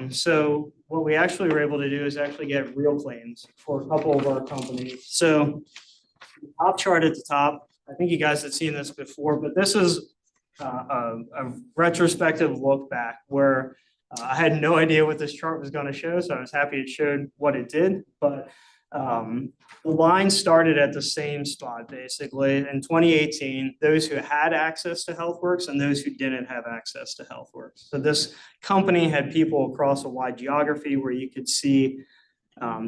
So what we actually were able to do is actually get real claims for a couple of our companies. So the top chart at the top, I think you guys have seen this before, but this is a retrospective look back where I had no idea what this chart was going to show, so I was happy it showed what it did. But the line started at the same spot, basically. In 2018, those who had access to HealthWorks and those who didn't have access to HealthWorks. So this company had people across a wide geography where you could see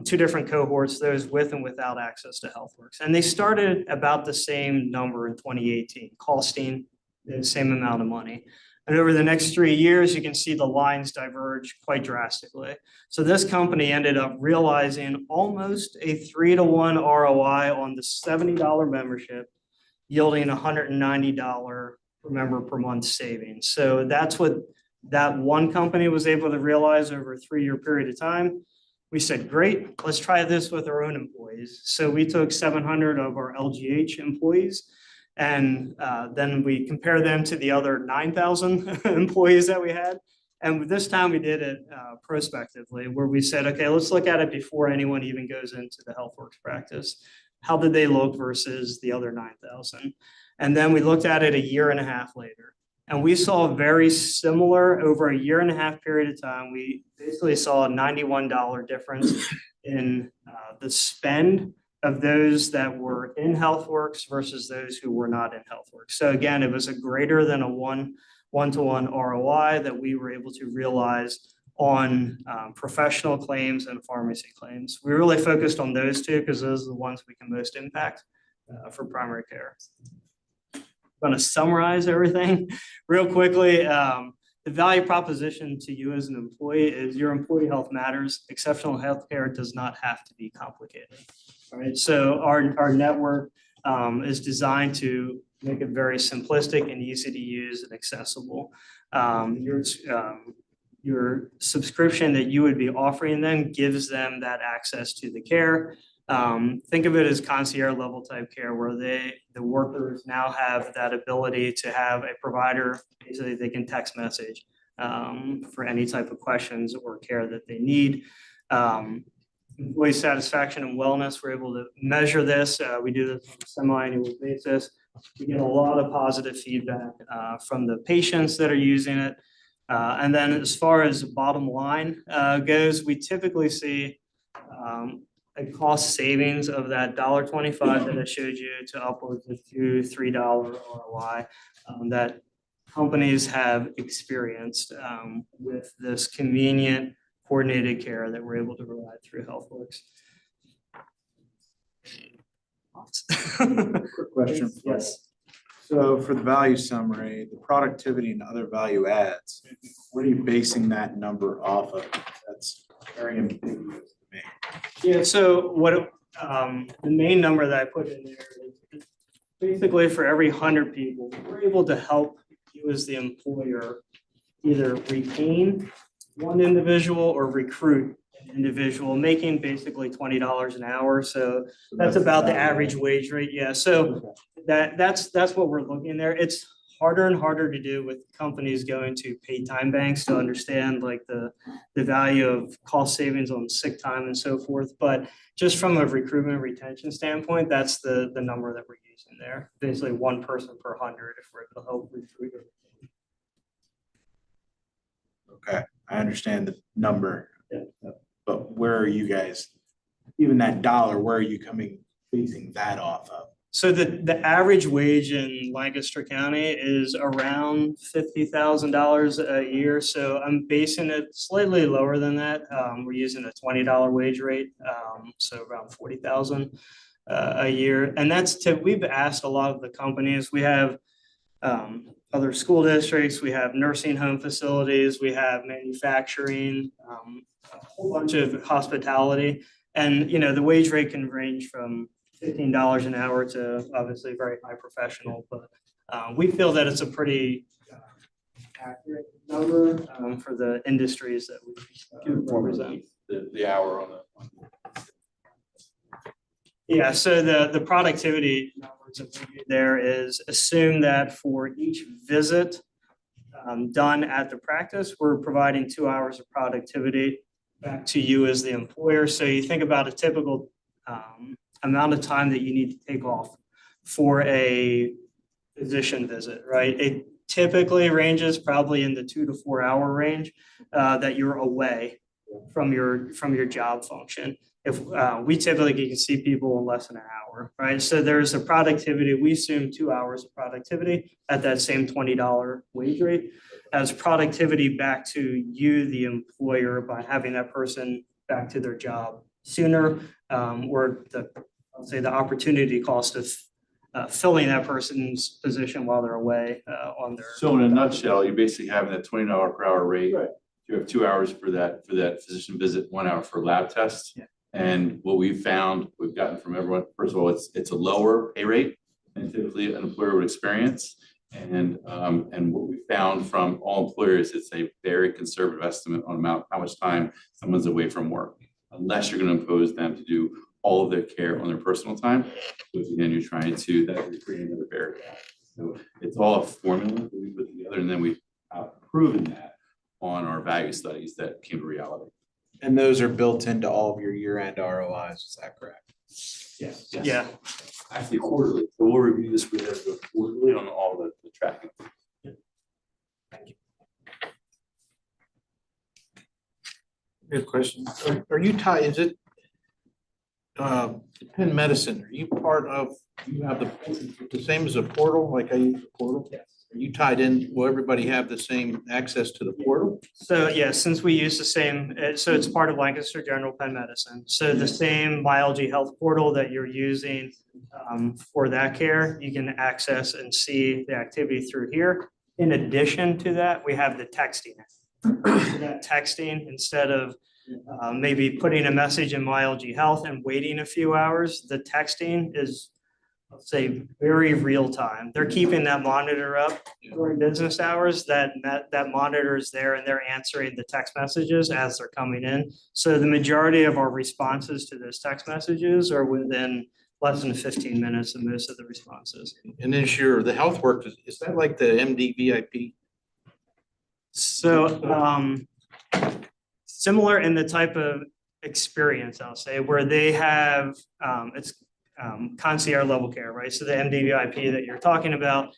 two different cohorts, those with and without access to HealthWorks. And they started about the same number in 2018, costing the same amount of money. And over the next 3 years, you can see the lines diverge quite drastically. So this company ended up realizing almost a 3-to-1 ROI on the $70 membership, yielding $190 per member per month savings. So that's what that one company was able to realize over a 3-year period of time. We said, great, let's try this with our own employees. So we took 700 of our LGH employees, and then we compare them to the other 9,000 employees that we had. And this time we did it prospectively, where we said, okay, let's look at it before anyone even goes into the HealthWorks practice. How did they look versus the other 9,000? And then we looked at it a year and a half later. And we saw very similar over a year and a half period of time. We basically saw a $91 difference in the spend of those that were in HealthWorks versus those who were not in HealthWorks. So again, it was a greater than a one-to-one ROI that we were able to realize on professional claims and pharmacy claims. We really focused on those two because those are the ones we can most impact for primary care. I'm going to summarize everything real quickly. The value proposition to you as an employee is your employee health matters. Exceptional healthcare does not have to be complicated. All right, so our network is designed to make it very simplistic and easy to use and accessible. Your subscription that you would be offering them gives them that access to the care. Think of it as concierge level type care where the workers now have that ability to have a provider, basically they can text message for any type of questions or care that they need. Employee satisfaction and wellness, we're able to measure this. We do this on a semi-annual basis. We get a lot of positive feedback from the patients that are using it. And then as far as bottom line goes, we typically see a cost savings of that $1.25 that I showed you to upwards of $2-3 ROI that companies have experienced with this convenient coordinated care that we're able to provide through HealthWorks. Quick question. Yes. So for the value summary, the productivity and other value adds, what are you basing that number off of? That's very ambiguous to me. Yeah, so what the main number that I put in there is basically for every 100 people, we're able to help you as the employer either retain one individual or recruit an individual, making basically $20 an hour. So that's about the average wage rate. Yeah, so that's what we're looking there. It's harder and harder to do with companies going to paid time banks to understand like the value of cost savings on sick time and so forth. But just from a recruitment retention standpoint, that's the number that we're using there. Basically 1 person per 100 if we're able to help recruit. Okay, I understand the number, Yeah. but where are you guys, even that dollar, where are you basing that off of? So the average wage in Lancaster County is around $50,000 a year. So I'm basing it slightly lower than that. We're using a $20 wage rate, so around $40,000 a year. And we've asked a lot of the companies. We have other school districts, we have nursing home facilities, we have manufacturing, a whole bunch of hospitality. And, you know, the wage rate can range from $15 an hour to obviously very high professional, but we feel that it's a pretty accurate number for the industries that we represent. The hour on Yeah, so the productivity numbers that we do there is assume that for each visit done at the practice, we're providing 2 hours of productivity back to you as the employer. So you think about a typical amount of time that you need to take off for a physician visit, right? It typically ranges probably in the 2 to 4 hour range that you're away from your job function. If we typically can see people in less than an hour, right? So there's a productivity, we assume 2 hours of productivity at that same $20 wage rate as productivity back to you, the employer, by having that person back to their job sooner, or I'll say the opportunity cost of filling that person's position while they're away on their. So in a nutshell, you're basically having that $20 per hour rate. Right. You have 2 hours for that physician visit, 1 hour for lab tests. Yeah. And what we've gotten from everyone, first of all, it's a lower pay rate than typically an employer would experience. And what we found from all employers, it's a very conservative estimate on how much time someone's away from work, unless you're going to impose them to do all of their care on their personal time, which again, you're creating another barrier. So it's all a formula that we put together, and then we've proven that on our value studies that came to reality. And those are built into all of your year-end ROIs, is that correct? Yes. Yeah. Actually quarterly, so we'll review this with everyone quarterly on all the tracking. Good question. Are you tied, is it Penn Medicine, are you part of, you have the same as a portal, like I use a portal? Yes. Are you tied in, will everybody have the same access to the portal? So yeah, since we use the same, so it's part of Lancaster General Penn Medicine. So the same biology health portal that you're using for that care, you can access and see the activity through here. In addition to that, we have the texting. So that texting, instead of maybe putting a message in biology health and waiting a few hours, the texting is, let's say, very real time. They're keeping that monitor up during business hours. That monitor is there and they're answering the text messages as they're coming in. So the majority of our responses to those text messages are within less than 15 minutes of most of the responses. And then sure, the health work, is that like the MD VIP? So similar in the type of experience, I'll say, where they have, it's concierge level care, right? So the MDVIP that you're talking about,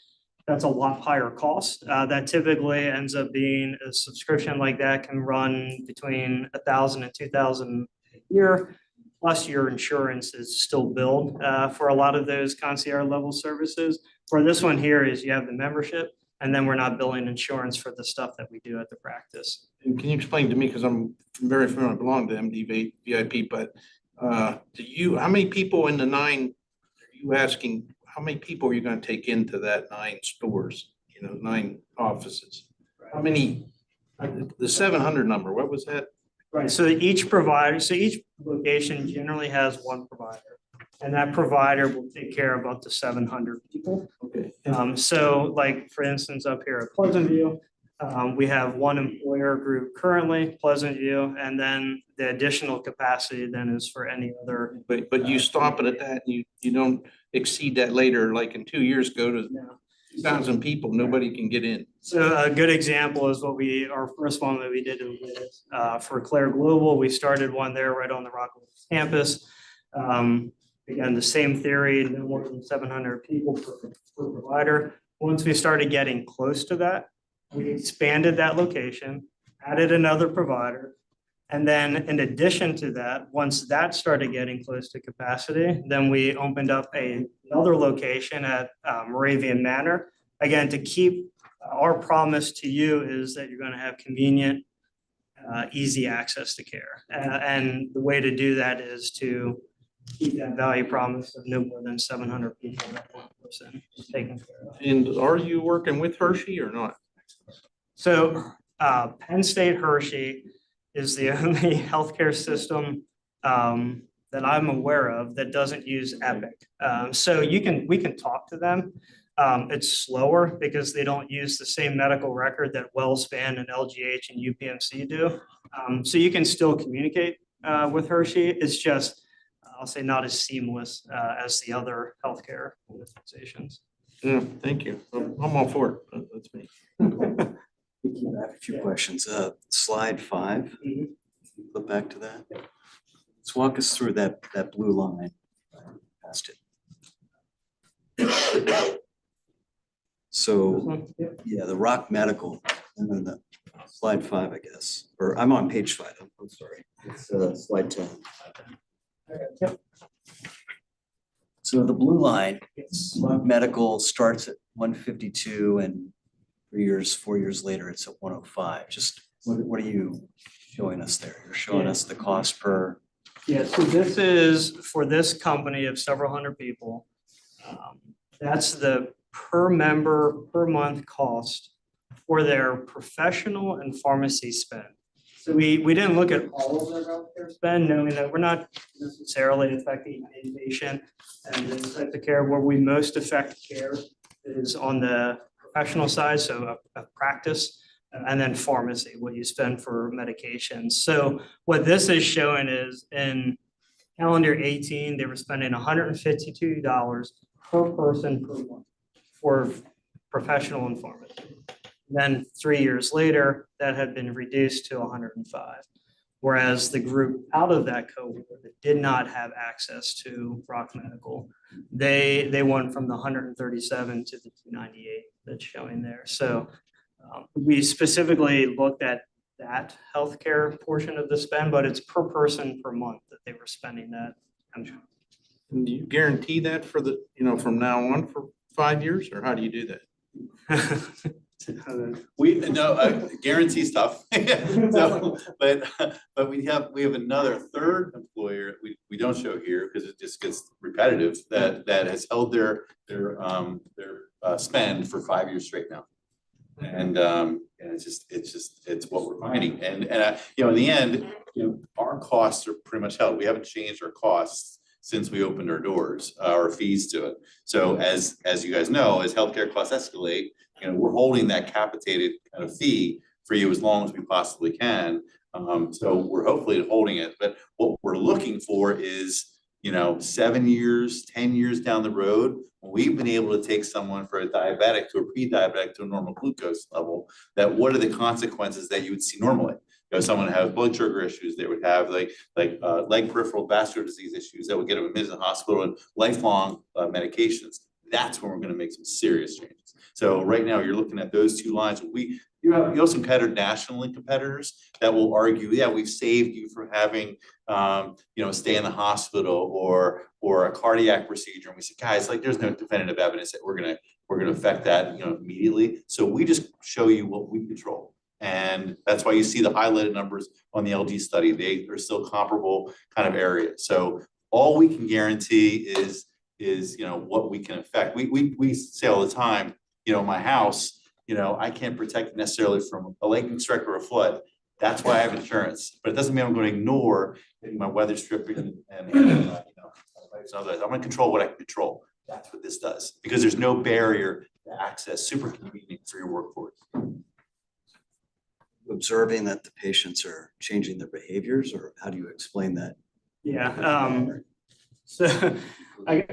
that's a lot higher cost. That typically ends up being a subscription like that can run between $1,000 and $2,000 a year. Plus your insurance is still billed for a lot of those concierge level services. For this one here is you have the membership, and then we're not billing insurance for the stuff that we do at the practice. And can you explain to me, because I'm very familiar, I belong to MD VIP, but how many people in the 9, are you asking, how many people are you going to take into that 9 stores, 9 offices? How many, the 700 number, what was that? Right, so each location generally has one provider, and that provider will take care of up to 700 people. Okay. So like, for instance, up here at Pleasant View, we have one employer group currently, Pleasant View, and then the additional capacity then is for any other. But you stop it at that, you don't exceed that later, like in 2 years, go to 2,000 people, nobody can get in. So a good example is our first one that we did for Claire Global. We started one there right on the Rockville campus. Again, the same theory, no more than 700 people per provider. Once we started getting close to that, we expanded that location, added another provider. And then in addition to that, once that started getting close to capacity, then we opened up another location at Moravian Manor. Again, to keep our promise to you is that you're going to have convenient, easy access to care. And the way to do that is to keep that value promise of no more than 700 people that one person is taken care of. And are you working with Hershey or not? So Penn State Hershey is the only healthcare system that that I'm aware of that doesn't use Epic. So we can talk to them. It's slower because they don't use the same medical record that WellSpan and LGH and UPMC do. So you can still communicate with Hershey. It's just, I'll say, not as seamless as the other healthcare organizations. Yeah, thank you. I'm all for it. That's me. I have a few questions. Slide 5, flip back to that. Let's walk us through that blue line. Past it. So, yeah, the Rock Medical, and then the slide 5, I guess, or I'm on page 5, I'm sorry. It's slide 10. So the blue line, Rock Medical starts at 152 and 4 years later, it's at 105. Just what are you showing us there? You're showing us the cost per. Yeah, so this is for this company of several hundred people. That's the per member per month cost for their professional and pharmacy spend. So we didn't look at all of their healthcare spend, knowing that we're not necessarily affecting inpatient and this type of care. Where we most affect care is on the professional side, so a practice, and then pharmacy, what you spend for medications. So what this is showing is in calendar 18, they were spending $152 per person per month for professional and pharmacy. Then 3 years later, that had been reduced to 105. Whereas the group out of that cohort that did not have access to Rock Medical, they went from the 137 to the 298 that's showing there. So we specifically looked at that healthcare portion of the spend, but it's per person per month that they were spending that. And do you guarantee that for the, from now on for 5 years, or how do you do that? We, no, guarantee stuff. So, but we have another third employer, we don't show here because it just gets repetitive, that has held their spend for 5 years straight now. And it's what we're finding. And in the end, our costs are pretty much held. We haven't changed our costs since we opened our doors, our fees to it. So as you guys know, as healthcare costs escalate, we're holding that capitated kind of fee for you as long as we possibly can. So we're hopefully holding it. But what we're looking for is, 7 years, 10 years down the road, when we've been able to take someone for a diabetic to a pre-diabetic to a normal glucose level, that what are the consequences that you would see normally? Someone has blood sugar issues, they would have leg peripheral vascular disease issues that would get them admitted to the hospital and lifelong medications. That's when we're going to make some serious changes. So right now you're looking at those two lines. You have some nationally competitors that will argue, yeah, we've saved you from having, stay in the hospital or a cardiac procedure. And we said, guys, there's no definitive evidence that we're gonna affect that, immediately. So we just show you what we control. And that's why you see the highlighted numbers on the LG study. They are still comparable kind of areas. So all we can guarantee is what we can affect. We say all the time, my house, I can't protect it necessarily from a lightning strike or a flood. That's why I have insurance, but it doesn't mean I'm going to ignore my weather stripping and I'm going to control what I can control. That's what this does, because there's no barrier to access, super convenient for your workforce. Observing that the patients are changing their behaviors, or how do you explain that? Yeah. So I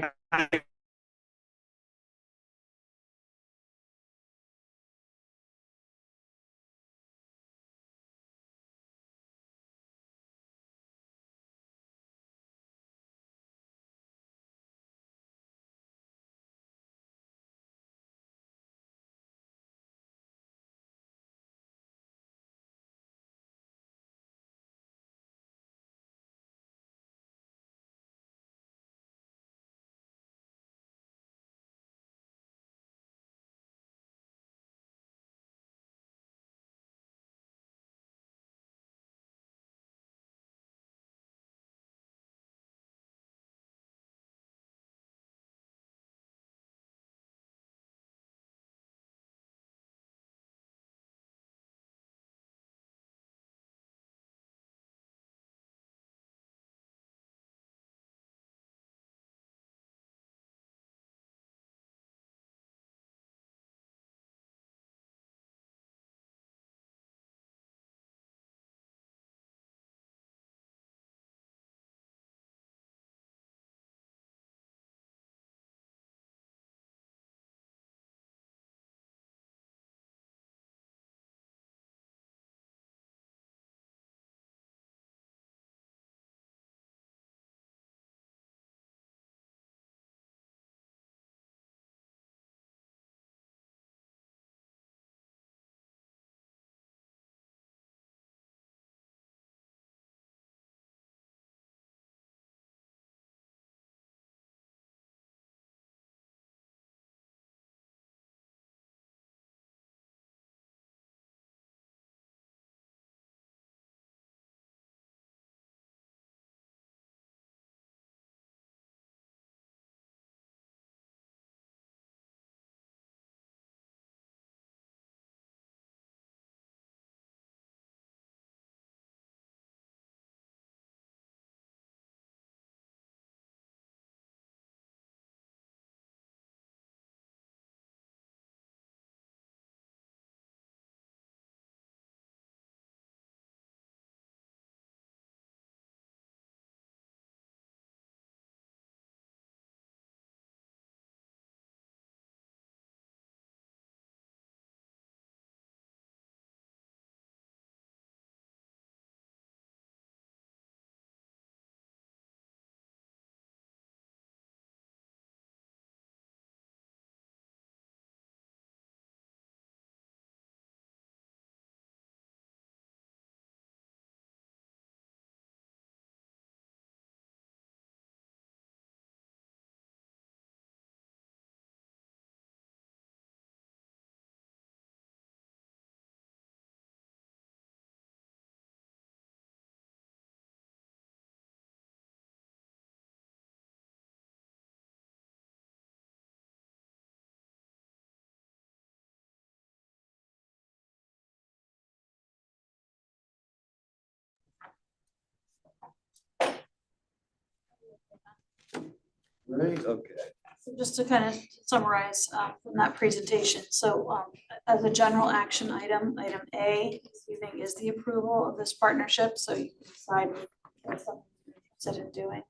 Ready? Okay. So just to kind of summarize from that presentation, so as a general action item, item A this evening is the approval of this partnership, so you can decide if that's something you're interested in doing.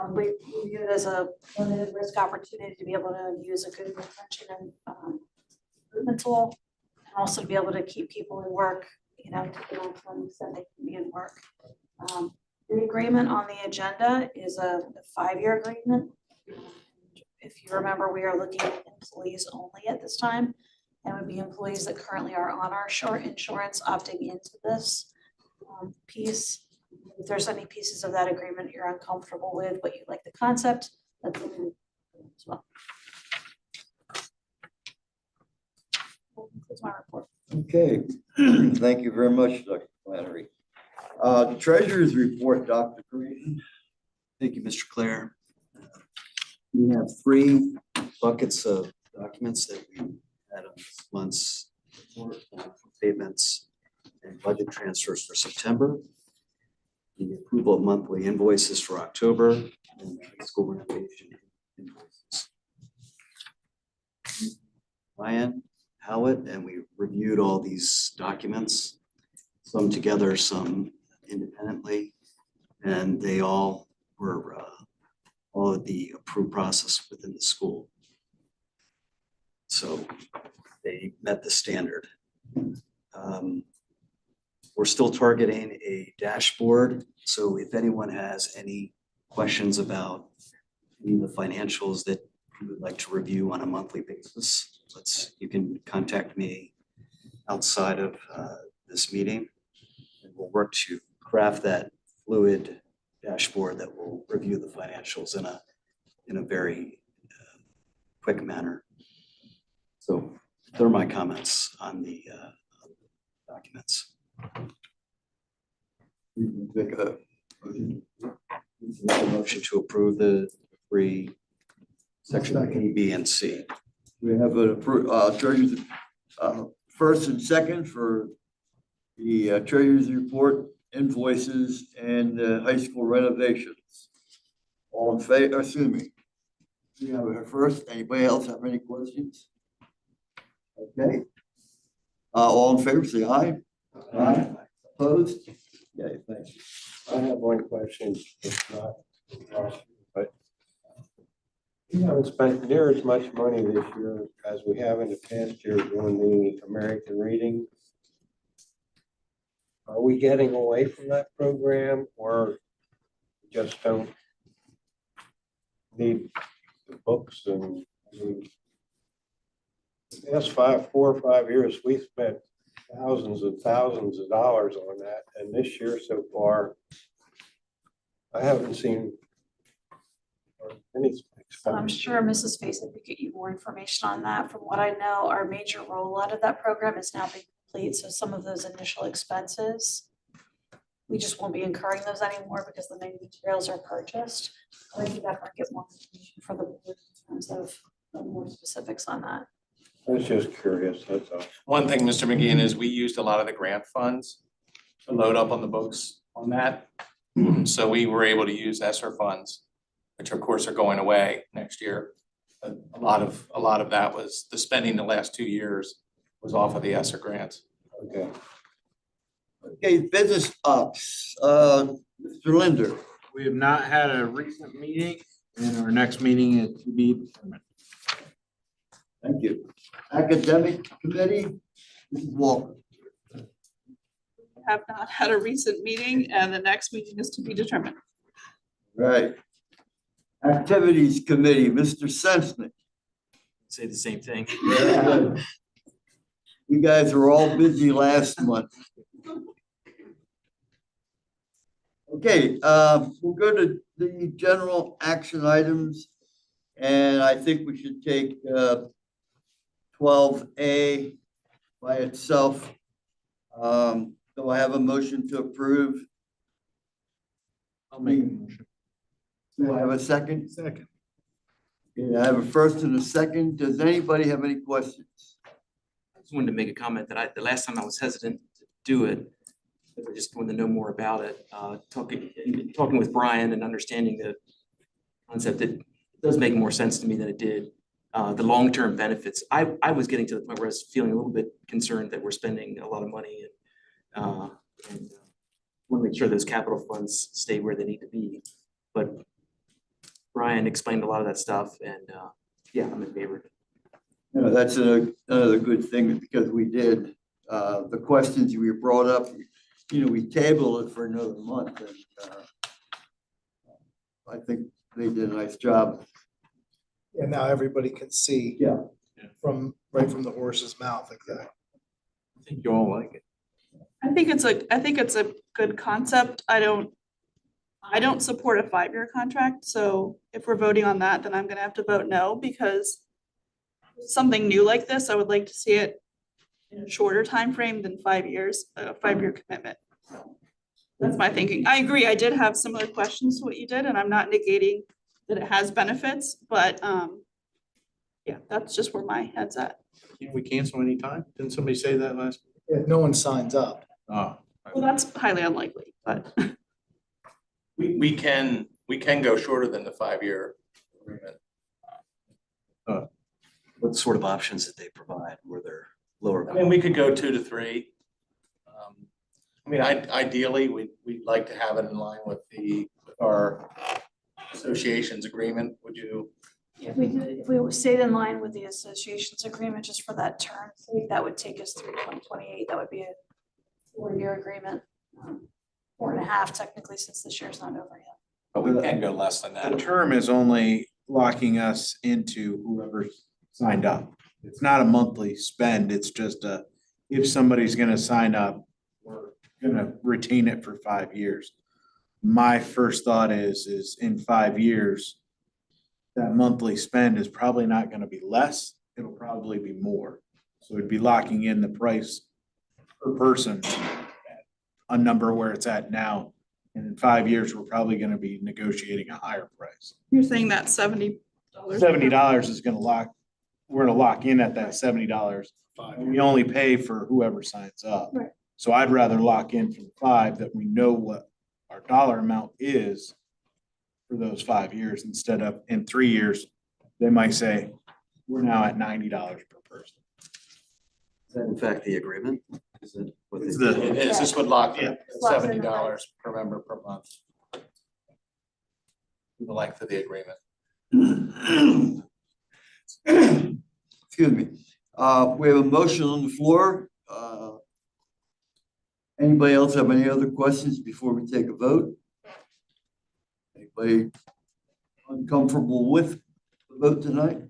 We view it as a limited risk opportunity to be able to use a good retention and recruitment tool, and also to be able to keep people in work, you know, to the maximum extent they can be in work. The agreement on the agenda is a 5-year agreement. If you remember, we are looking at employees only at this time, and would be employees that currently are on our short insurance opting into this piece. If there's any pieces of that agreement you're uncomfortable with, but you like the concept, that's as well. That concludes my report. Okay, thank you very much, Dr. Flannery. The treasurer's report, Dr. Creighton. Thank you, Mr. Claire. We have 3 buckets of documents that we had on this month's report, statements and budget transfers for September. The approval of monthly invoices for October and school renovation invoices. Ryan Howard, and we reviewed all these documents, some together, some independently, and they all were all of the approved process within the school. So they met the standard. We're still targeting a dashboard. So if anyone has any questions about any of the financials that you would like to review on a monthly basis, you can contact me outside of this meeting. And we'll work to craft that fluid dashboard that will review the financials in a very quick manner. So they're my comments on the documents. Make a motion to approve the 3 section A, B, and C. We have a treasurer's first and second for the treasurer's report, invoices, and high school renovations. All in favor, assuming. We have a first. Anybody else have any questions? Okay. All in favor, say aye. Aye. Opposed? Okay, thank you. I have one question, but we haven't spent near as much money this year as we have in the past year on the American Reading. Are we getting away from that program, or just don't need the books? And the past 4 or 5 years, we've spent thousands and thousands of dollars on that, and this year so far, I haven't seen any. So I'm sure Mrs. Faison could get you more information on that. From what I know, our major rollout of that program is now being complete, so some of those initial expenses, we just won't be incurring those anymore because the main materials are purchased. I think that might get more information for the board in terms of more specifics on that. I was just curious, that's all. One thing, Mr. McGeehan, is we used a lot of the grant funds to load up on the books on that. So we were able to use ESSER funds, which of course are going away next year. But a lot of that was the spending the last 2 years was off of the ESSER grants. Okay. Okay, business ops, Mr. Linder. We have not had a recent meeting, and our next meeting is to be determined. Thank you. Academic committee, Mrs. Walker. Have not had a recent meeting, and the next meeting is to be determined. Right. Activities committee, Mr. Sensnick. Say the same thing. You guys were all busy last month. Okay, we'll go to the general action items. And I think we should take 12A by itself. Do I have a motion to approve? I'll make a motion. Do I have a second? Second. Okay, I have a first and a second. Does anybody have any questions? I just wanted to make a comment that the last time I was hesitant to do it, because I just wanted to know more about it. Talking with Brian and understanding concept, it does make more sense to me than it did. The long-term benefits, I was getting to the point where I was feeling a little bit concerned that we're spending a lot of money and want to make sure those capital funds stay where they need to be. But Brian explained a lot of that stuff and yeah, I'm in favor. You know, that's another good thing because we did, the questions we brought up, you know, we tabled it for another month and I think they did a nice job. And now everybody can see. Yeah. Right from the horse's mouth, exactly. I think you all like it. I think it's a good concept. I don't support a 5-year contract, so if we're voting on that, then I'm gonna have to vote no, because something new like this, I would like to see it in a shorter time frame than 5 years, a 5-year commitment. That's my thinking. I agree, I did have similar questions to what you did, and I'm not negating that it has benefits, but yeah, that's just where my head's at. Can't we cancel anytime? Didn't somebody say that last? If no one signs up. Oh. Well, that's highly unlikely, but We can go shorter than the 5-year agreement. What sort of options did they provide? Were there lower? I mean, we could go 2 to 3. I mean, ideally, we'd like to have it in line with our association's agreement. Would you? If we stayed in line with the association's agreement just for that term, that would take us through 2028. That would be a 4-year agreement. 4.5 technically, since this year's not over yet. But we can go less than The that. term is only locking us into whoever signed up. It's not a monthly spend. It's just if somebody's gonna sign up, we're gonna retain it for 5 years. My first thought is in 5 years, that monthly spend is probably not gonna be less. It'll probably be more. So it'd be locking in the price per person at a number where it's at now. And in 5 years, we're probably gonna be negotiating a higher price. you're saying that $70. $70 is gonna we're gonna lock in at that $70. And we only pay for whoever signs up. Right. So I'd rather lock in for the 5 that we know what our dollar amount is for those 5 years instead of in 3 years, they might say, we're now at $90 per person. Is that in fact the agreement? Is it what It's they- the- This would lock in Locks in the $70 per member per month. The length of the agreement. Excuse me. We have a motion on the floor. Anybody else have any other questions before we take a vote? Anybody uncomfortable with the vote tonight?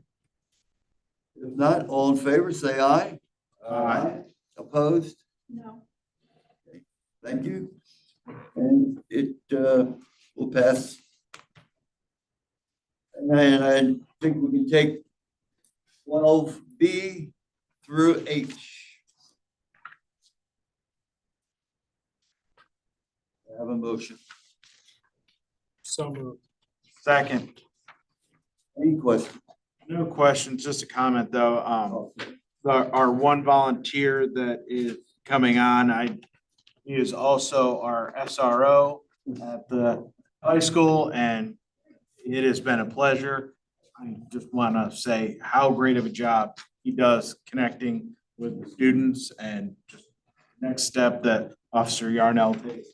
If not, all in favor, say aye. Aye. Opposed? No. Thank you. And it will pass. And I think we can take 12B through H. I have a motion. So moved. Second, Any questions? no questions, just a comment though. Our one volunteer that is coming on, he is also our SRO at the high school, and it has been a pleasure. I just want to say how great of a job he does connecting with the students, and just next step that Officer Yarnell takes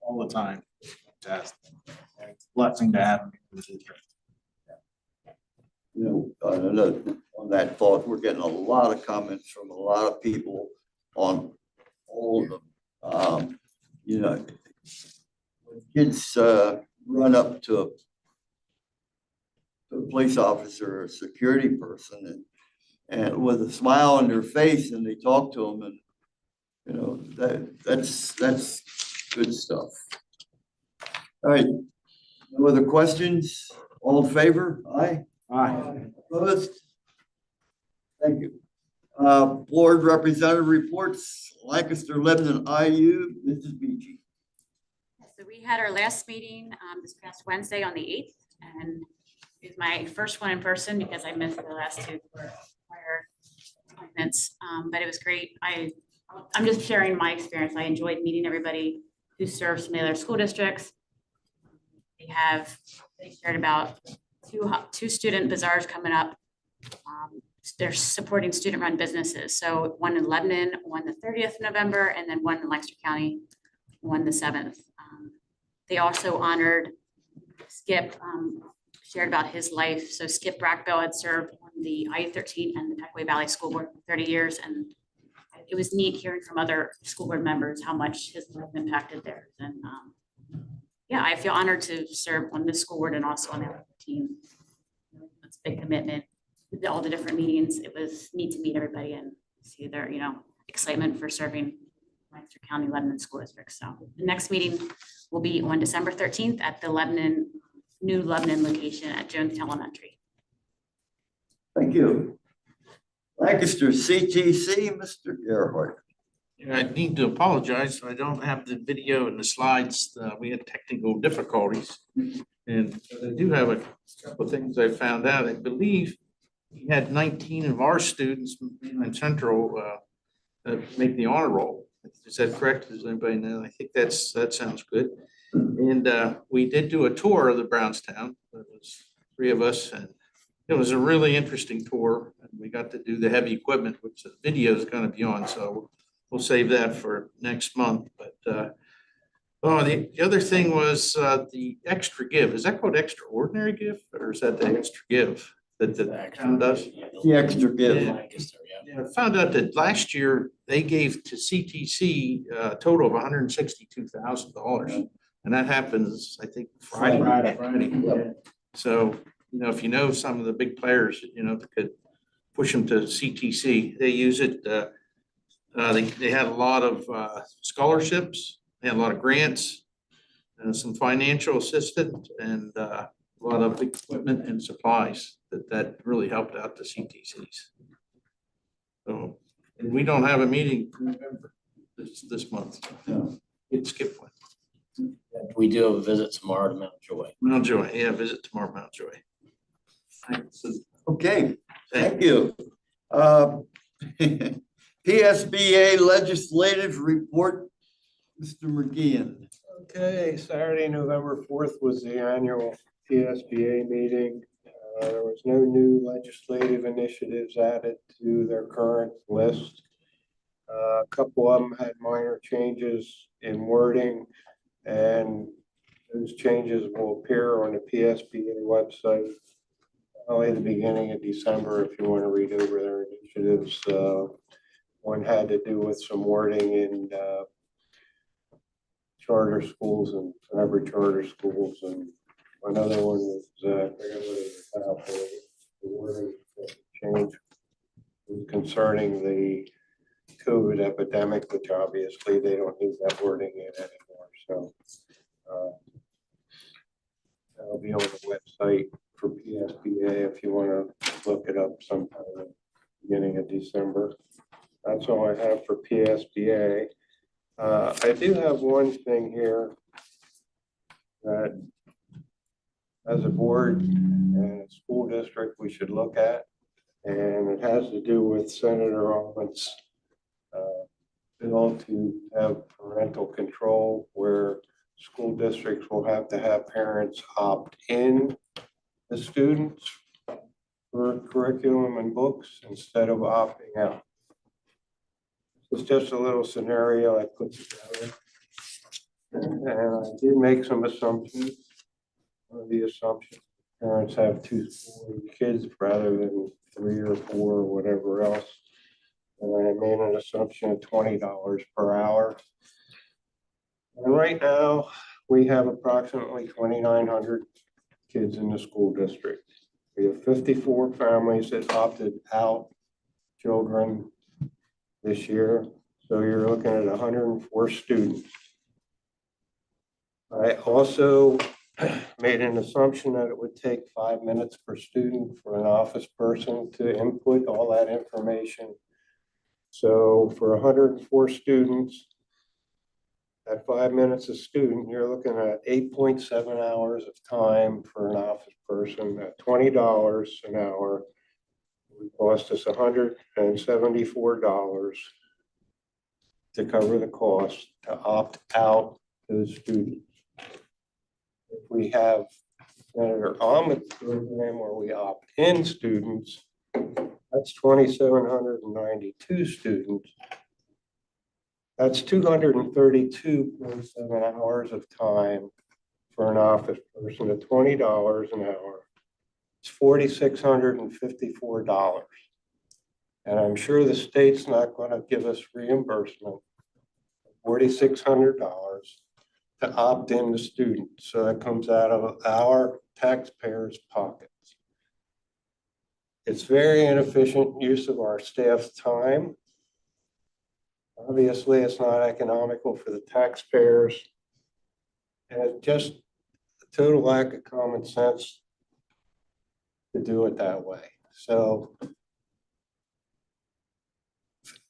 all the time. Fantastic. It's a blessing to have him. You know, on that thought, we're getting a lot of comments from a lot of people on all of them. You know, when kids run up to a police officer or a security person and with a smile on their face and they talk to them and, you know, that's good stuff. All right, no other questions? All in favor? Aye? Aye. Opposed? Thank you. Board representative reports, Lancaster, Lebanon, IU, Mrs. Beachy. So we had our last meeting this past Wednesday on the 8th, and it was my first one in person because I missed the last 2 for prior appointments. But it was great. I'm just sharing my experience. I enjoyed meeting everybody who serves some of the other school districts. they shared about two student bazaars coming up. They're supporting student-run businesses. So one in Lebanon, one the 30th of November, and then one in Lancaster County, one the 7th. They also honored Skip, shared about his life. So Skip Brackbill had served on the I-13 and the Peckway Valley School Board for 30 years. And it was neat hearing from other school board members how much his life impacted theirs. And yeah, I feel honored to serve on this school board and also on the I-13. It's a big commitment. All the different meetings, it was neat to meet everybody and see their, excitement for serving Lancaster County Lebanon School District. So the next meeting will be on December 13th at the new Lebanon location at Jonestown Elementary. Thank you. Lancaster CTC, Mr. Gerhart. I need to apologize. I don't have the video and the slides. We had technical difficulties. And I do have a couple of things I found out. I believe we had 19 of our students in Central make the honor roll. Is that correct? Does anybody know? I think that sounds good. And we did do a tour of the Brownstown. There was 3 of us, and it was a really interesting tour. And we got to do the heavy equipment, which the video is going to be on. So we'll save that for next month. But the other thing was the extra give. Is that called extraordinary gift, or is that the extra give that the town does? The extra give. Yeah, I found out that last year they gave to CTC a total of $162,000. And that happens, I think, Friday. Yep. So, if you know some of the big players, that could push them to CTC, they use it. They had a lot of scholarships, they had a lot of grants, and some financial assistance, and a lot of equipment and supplies that really helped out the CTCs. So, and we don't have a meeting in November this month. It skipped one. We do have a visit tomorrow to Mount Joy. Mount Joy, yeah, visit tomorrow, Mount Joy. Thanks. Okay, thank you. PSBA legislative report, Mr. McGeehan. Okay, Saturday, November 4th was the annual PSBA meeting. There was no new legislative initiatives added to their current list. A couple of them had minor changes in wording, and those changes will appear on the PSBA website only at the beginning of December if you want to read over their initiatives. One had to do with some wording in charter schools and every charter schools, and another one was the wording change concerning the COVID epidemic, which obviously they don't need that wording in anymore. So that'll be on the website for PSBA if you want to look it up sometime at the beginning of December. That's all I have for PSBA. I do have one thing here that as a board and a school district we should look at, and it has to do with Senator Altman's bill to have parental control, where school districts will have to have parents opt in the students for curriculum and books instead of opting out. It's just a little scenario I put together. And I did make some assumptions. One of the assumptions, parents have 2 kids rather than 3 or 4 or whatever else. And I made an assumption of $20 per hour. And right now, we have approximately 2,900 kids in the school district. We have 54 families that opted out children this year. So you're looking at 104 students. I also made an assumption that it would take 5 minutes per student for an office person to input all that information. So for 104 students, at 5 minutes a student, you're looking at 8.7 hours of time for an office person at $20 an hour. It would cost us $174 to cover the cost to opt out to the students. If we have Senator Ahmed's program where we opt in students, that's 2,792 students. That's 232.7 hours of time for an office person at $20 an hour. It's $4,654. And I'm sure the state's not going to give us reimbursement, $4,600 to opt in the students. So that comes out of our taxpayers' pockets. It's very inefficient use of our staff's time. Obviously, it's not economical for the taxpayers. And it's just a total lack of common sense to do it that way. So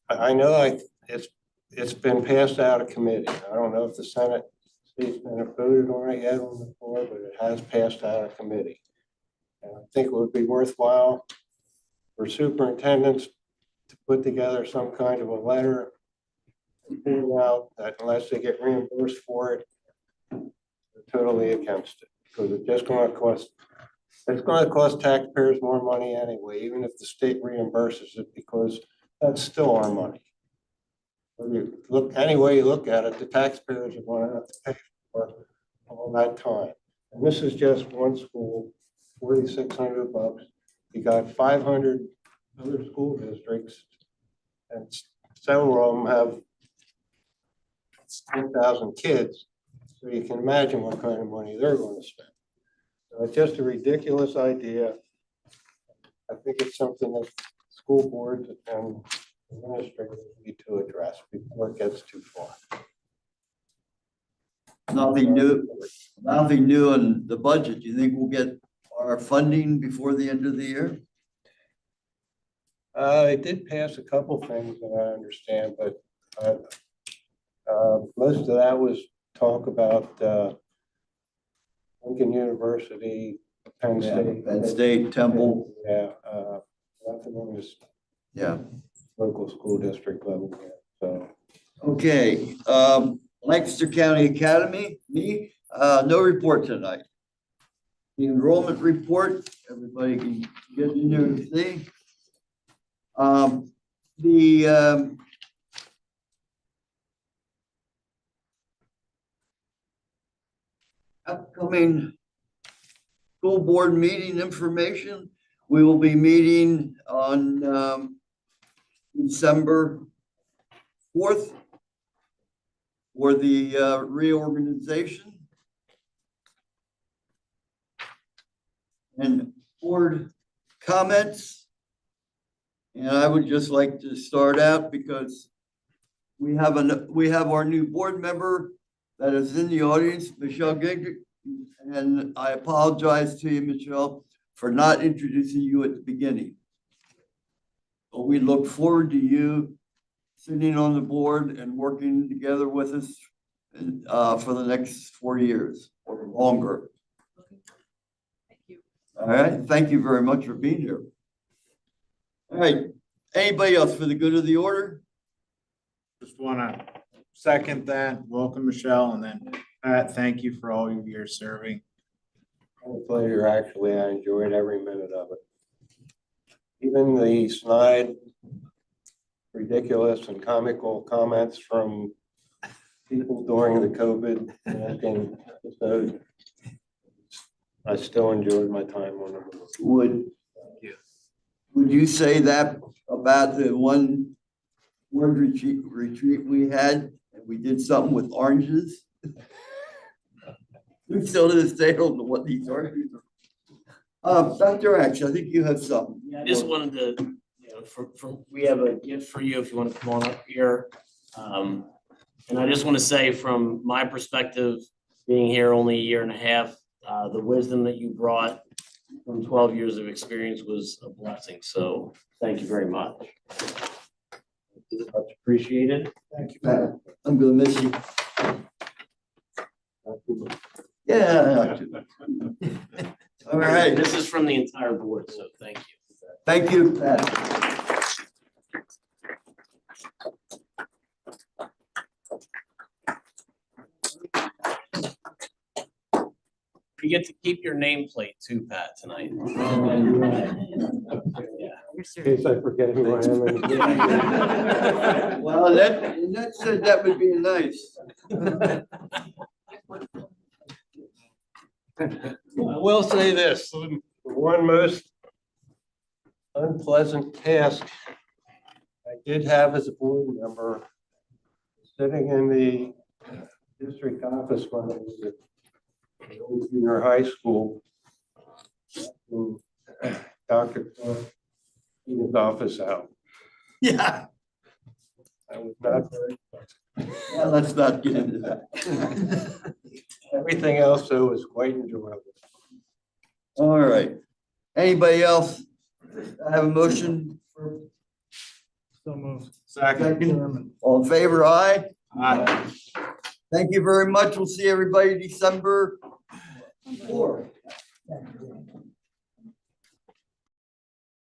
I know it's been passed out of committee. I don't know if the Senate state's been voted on it yet on the floor, but it has passed out of committee. And I think it would be worthwhile for superintendents to put together some kind of a letter pointing out that unless they get reimbursed for it, they're totally against it, because it's just going to cost, it's going to cost taxpayers more money anyway, even if the state reimburses it, because that's still our money. When you look, any way you look at it, the taxpayers are going to have to pay for all that time. And this is just one school, $4,600. You got 500 other school districts, and several of them have 10,000 kids. So you can imagine what kind of money they're going to spend. So it's just a ridiculous idea. I think it's something that school boards and administrators need to address before it gets too far. Nothing new in the budget. Do you think we'll get our funding before the end of the year? It did pass a couple things that I understand, but most of that was talk about Lincoln University, Penn State. Penn State, Temple. Yeah, nothing on this Yeah. local school district level yet, so. Okay, Lancaster County Academy, no report tonight. The enrollment report, everybody can get in there and see. The upcoming school board meeting information, we will be meeting on December 4th for the reorganization. And board comments. And I would just like to start out because we have our new board member that is in the audience, Michelle Gingrich. And I apologize to you, Michelle, for not introducing you at the beginning. But we look forward to you sitting on the board and working together with us for the next 4 years or longer. Thank you. All right, thank you very much for being here. All right, anybody else for the good of the order? Just want to second that. Welcome, Michelle, and then Pat, thank you for all your years serving. A pleasure, actually. I enjoyed every minute of it. Even the snide, ridiculous and comical comments from people during the COVID episode, I still enjoyed my time on them. Would you say that about the one word retreat we had, and we did something with oranges? We still to this day don't know what these oranges are. Dr. Axe, I think you have something. Yeah, I just wanted to, we have a gift for you if you want to come on up here. And I just want to say from my perspective, being here only a year and a half, the wisdom that you brought from 12 years of experience was a blessing. So thank you very much. Much appreciated. Thank you, Pat. I'm gonna miss you. Yeah. All right. This is from the entire board, so thank you. Thank you, Pat. get to keep your nameplate too, Pat, tonight. In case I forget who I am. Well, that said, that would be nice. I will say this, The one most unpleasant task I did have as a board member, sitting in the district office when I was at the old junior high school. and Dr. Clark, in his office out. Yeah. I was not very. Well, let's not get into that. Everything else though was quite enjoyable. All right. Anybody else have a motion for So moved. second? All in favor, aye? Aye. Thank you very much. We'll see everybody December 4th.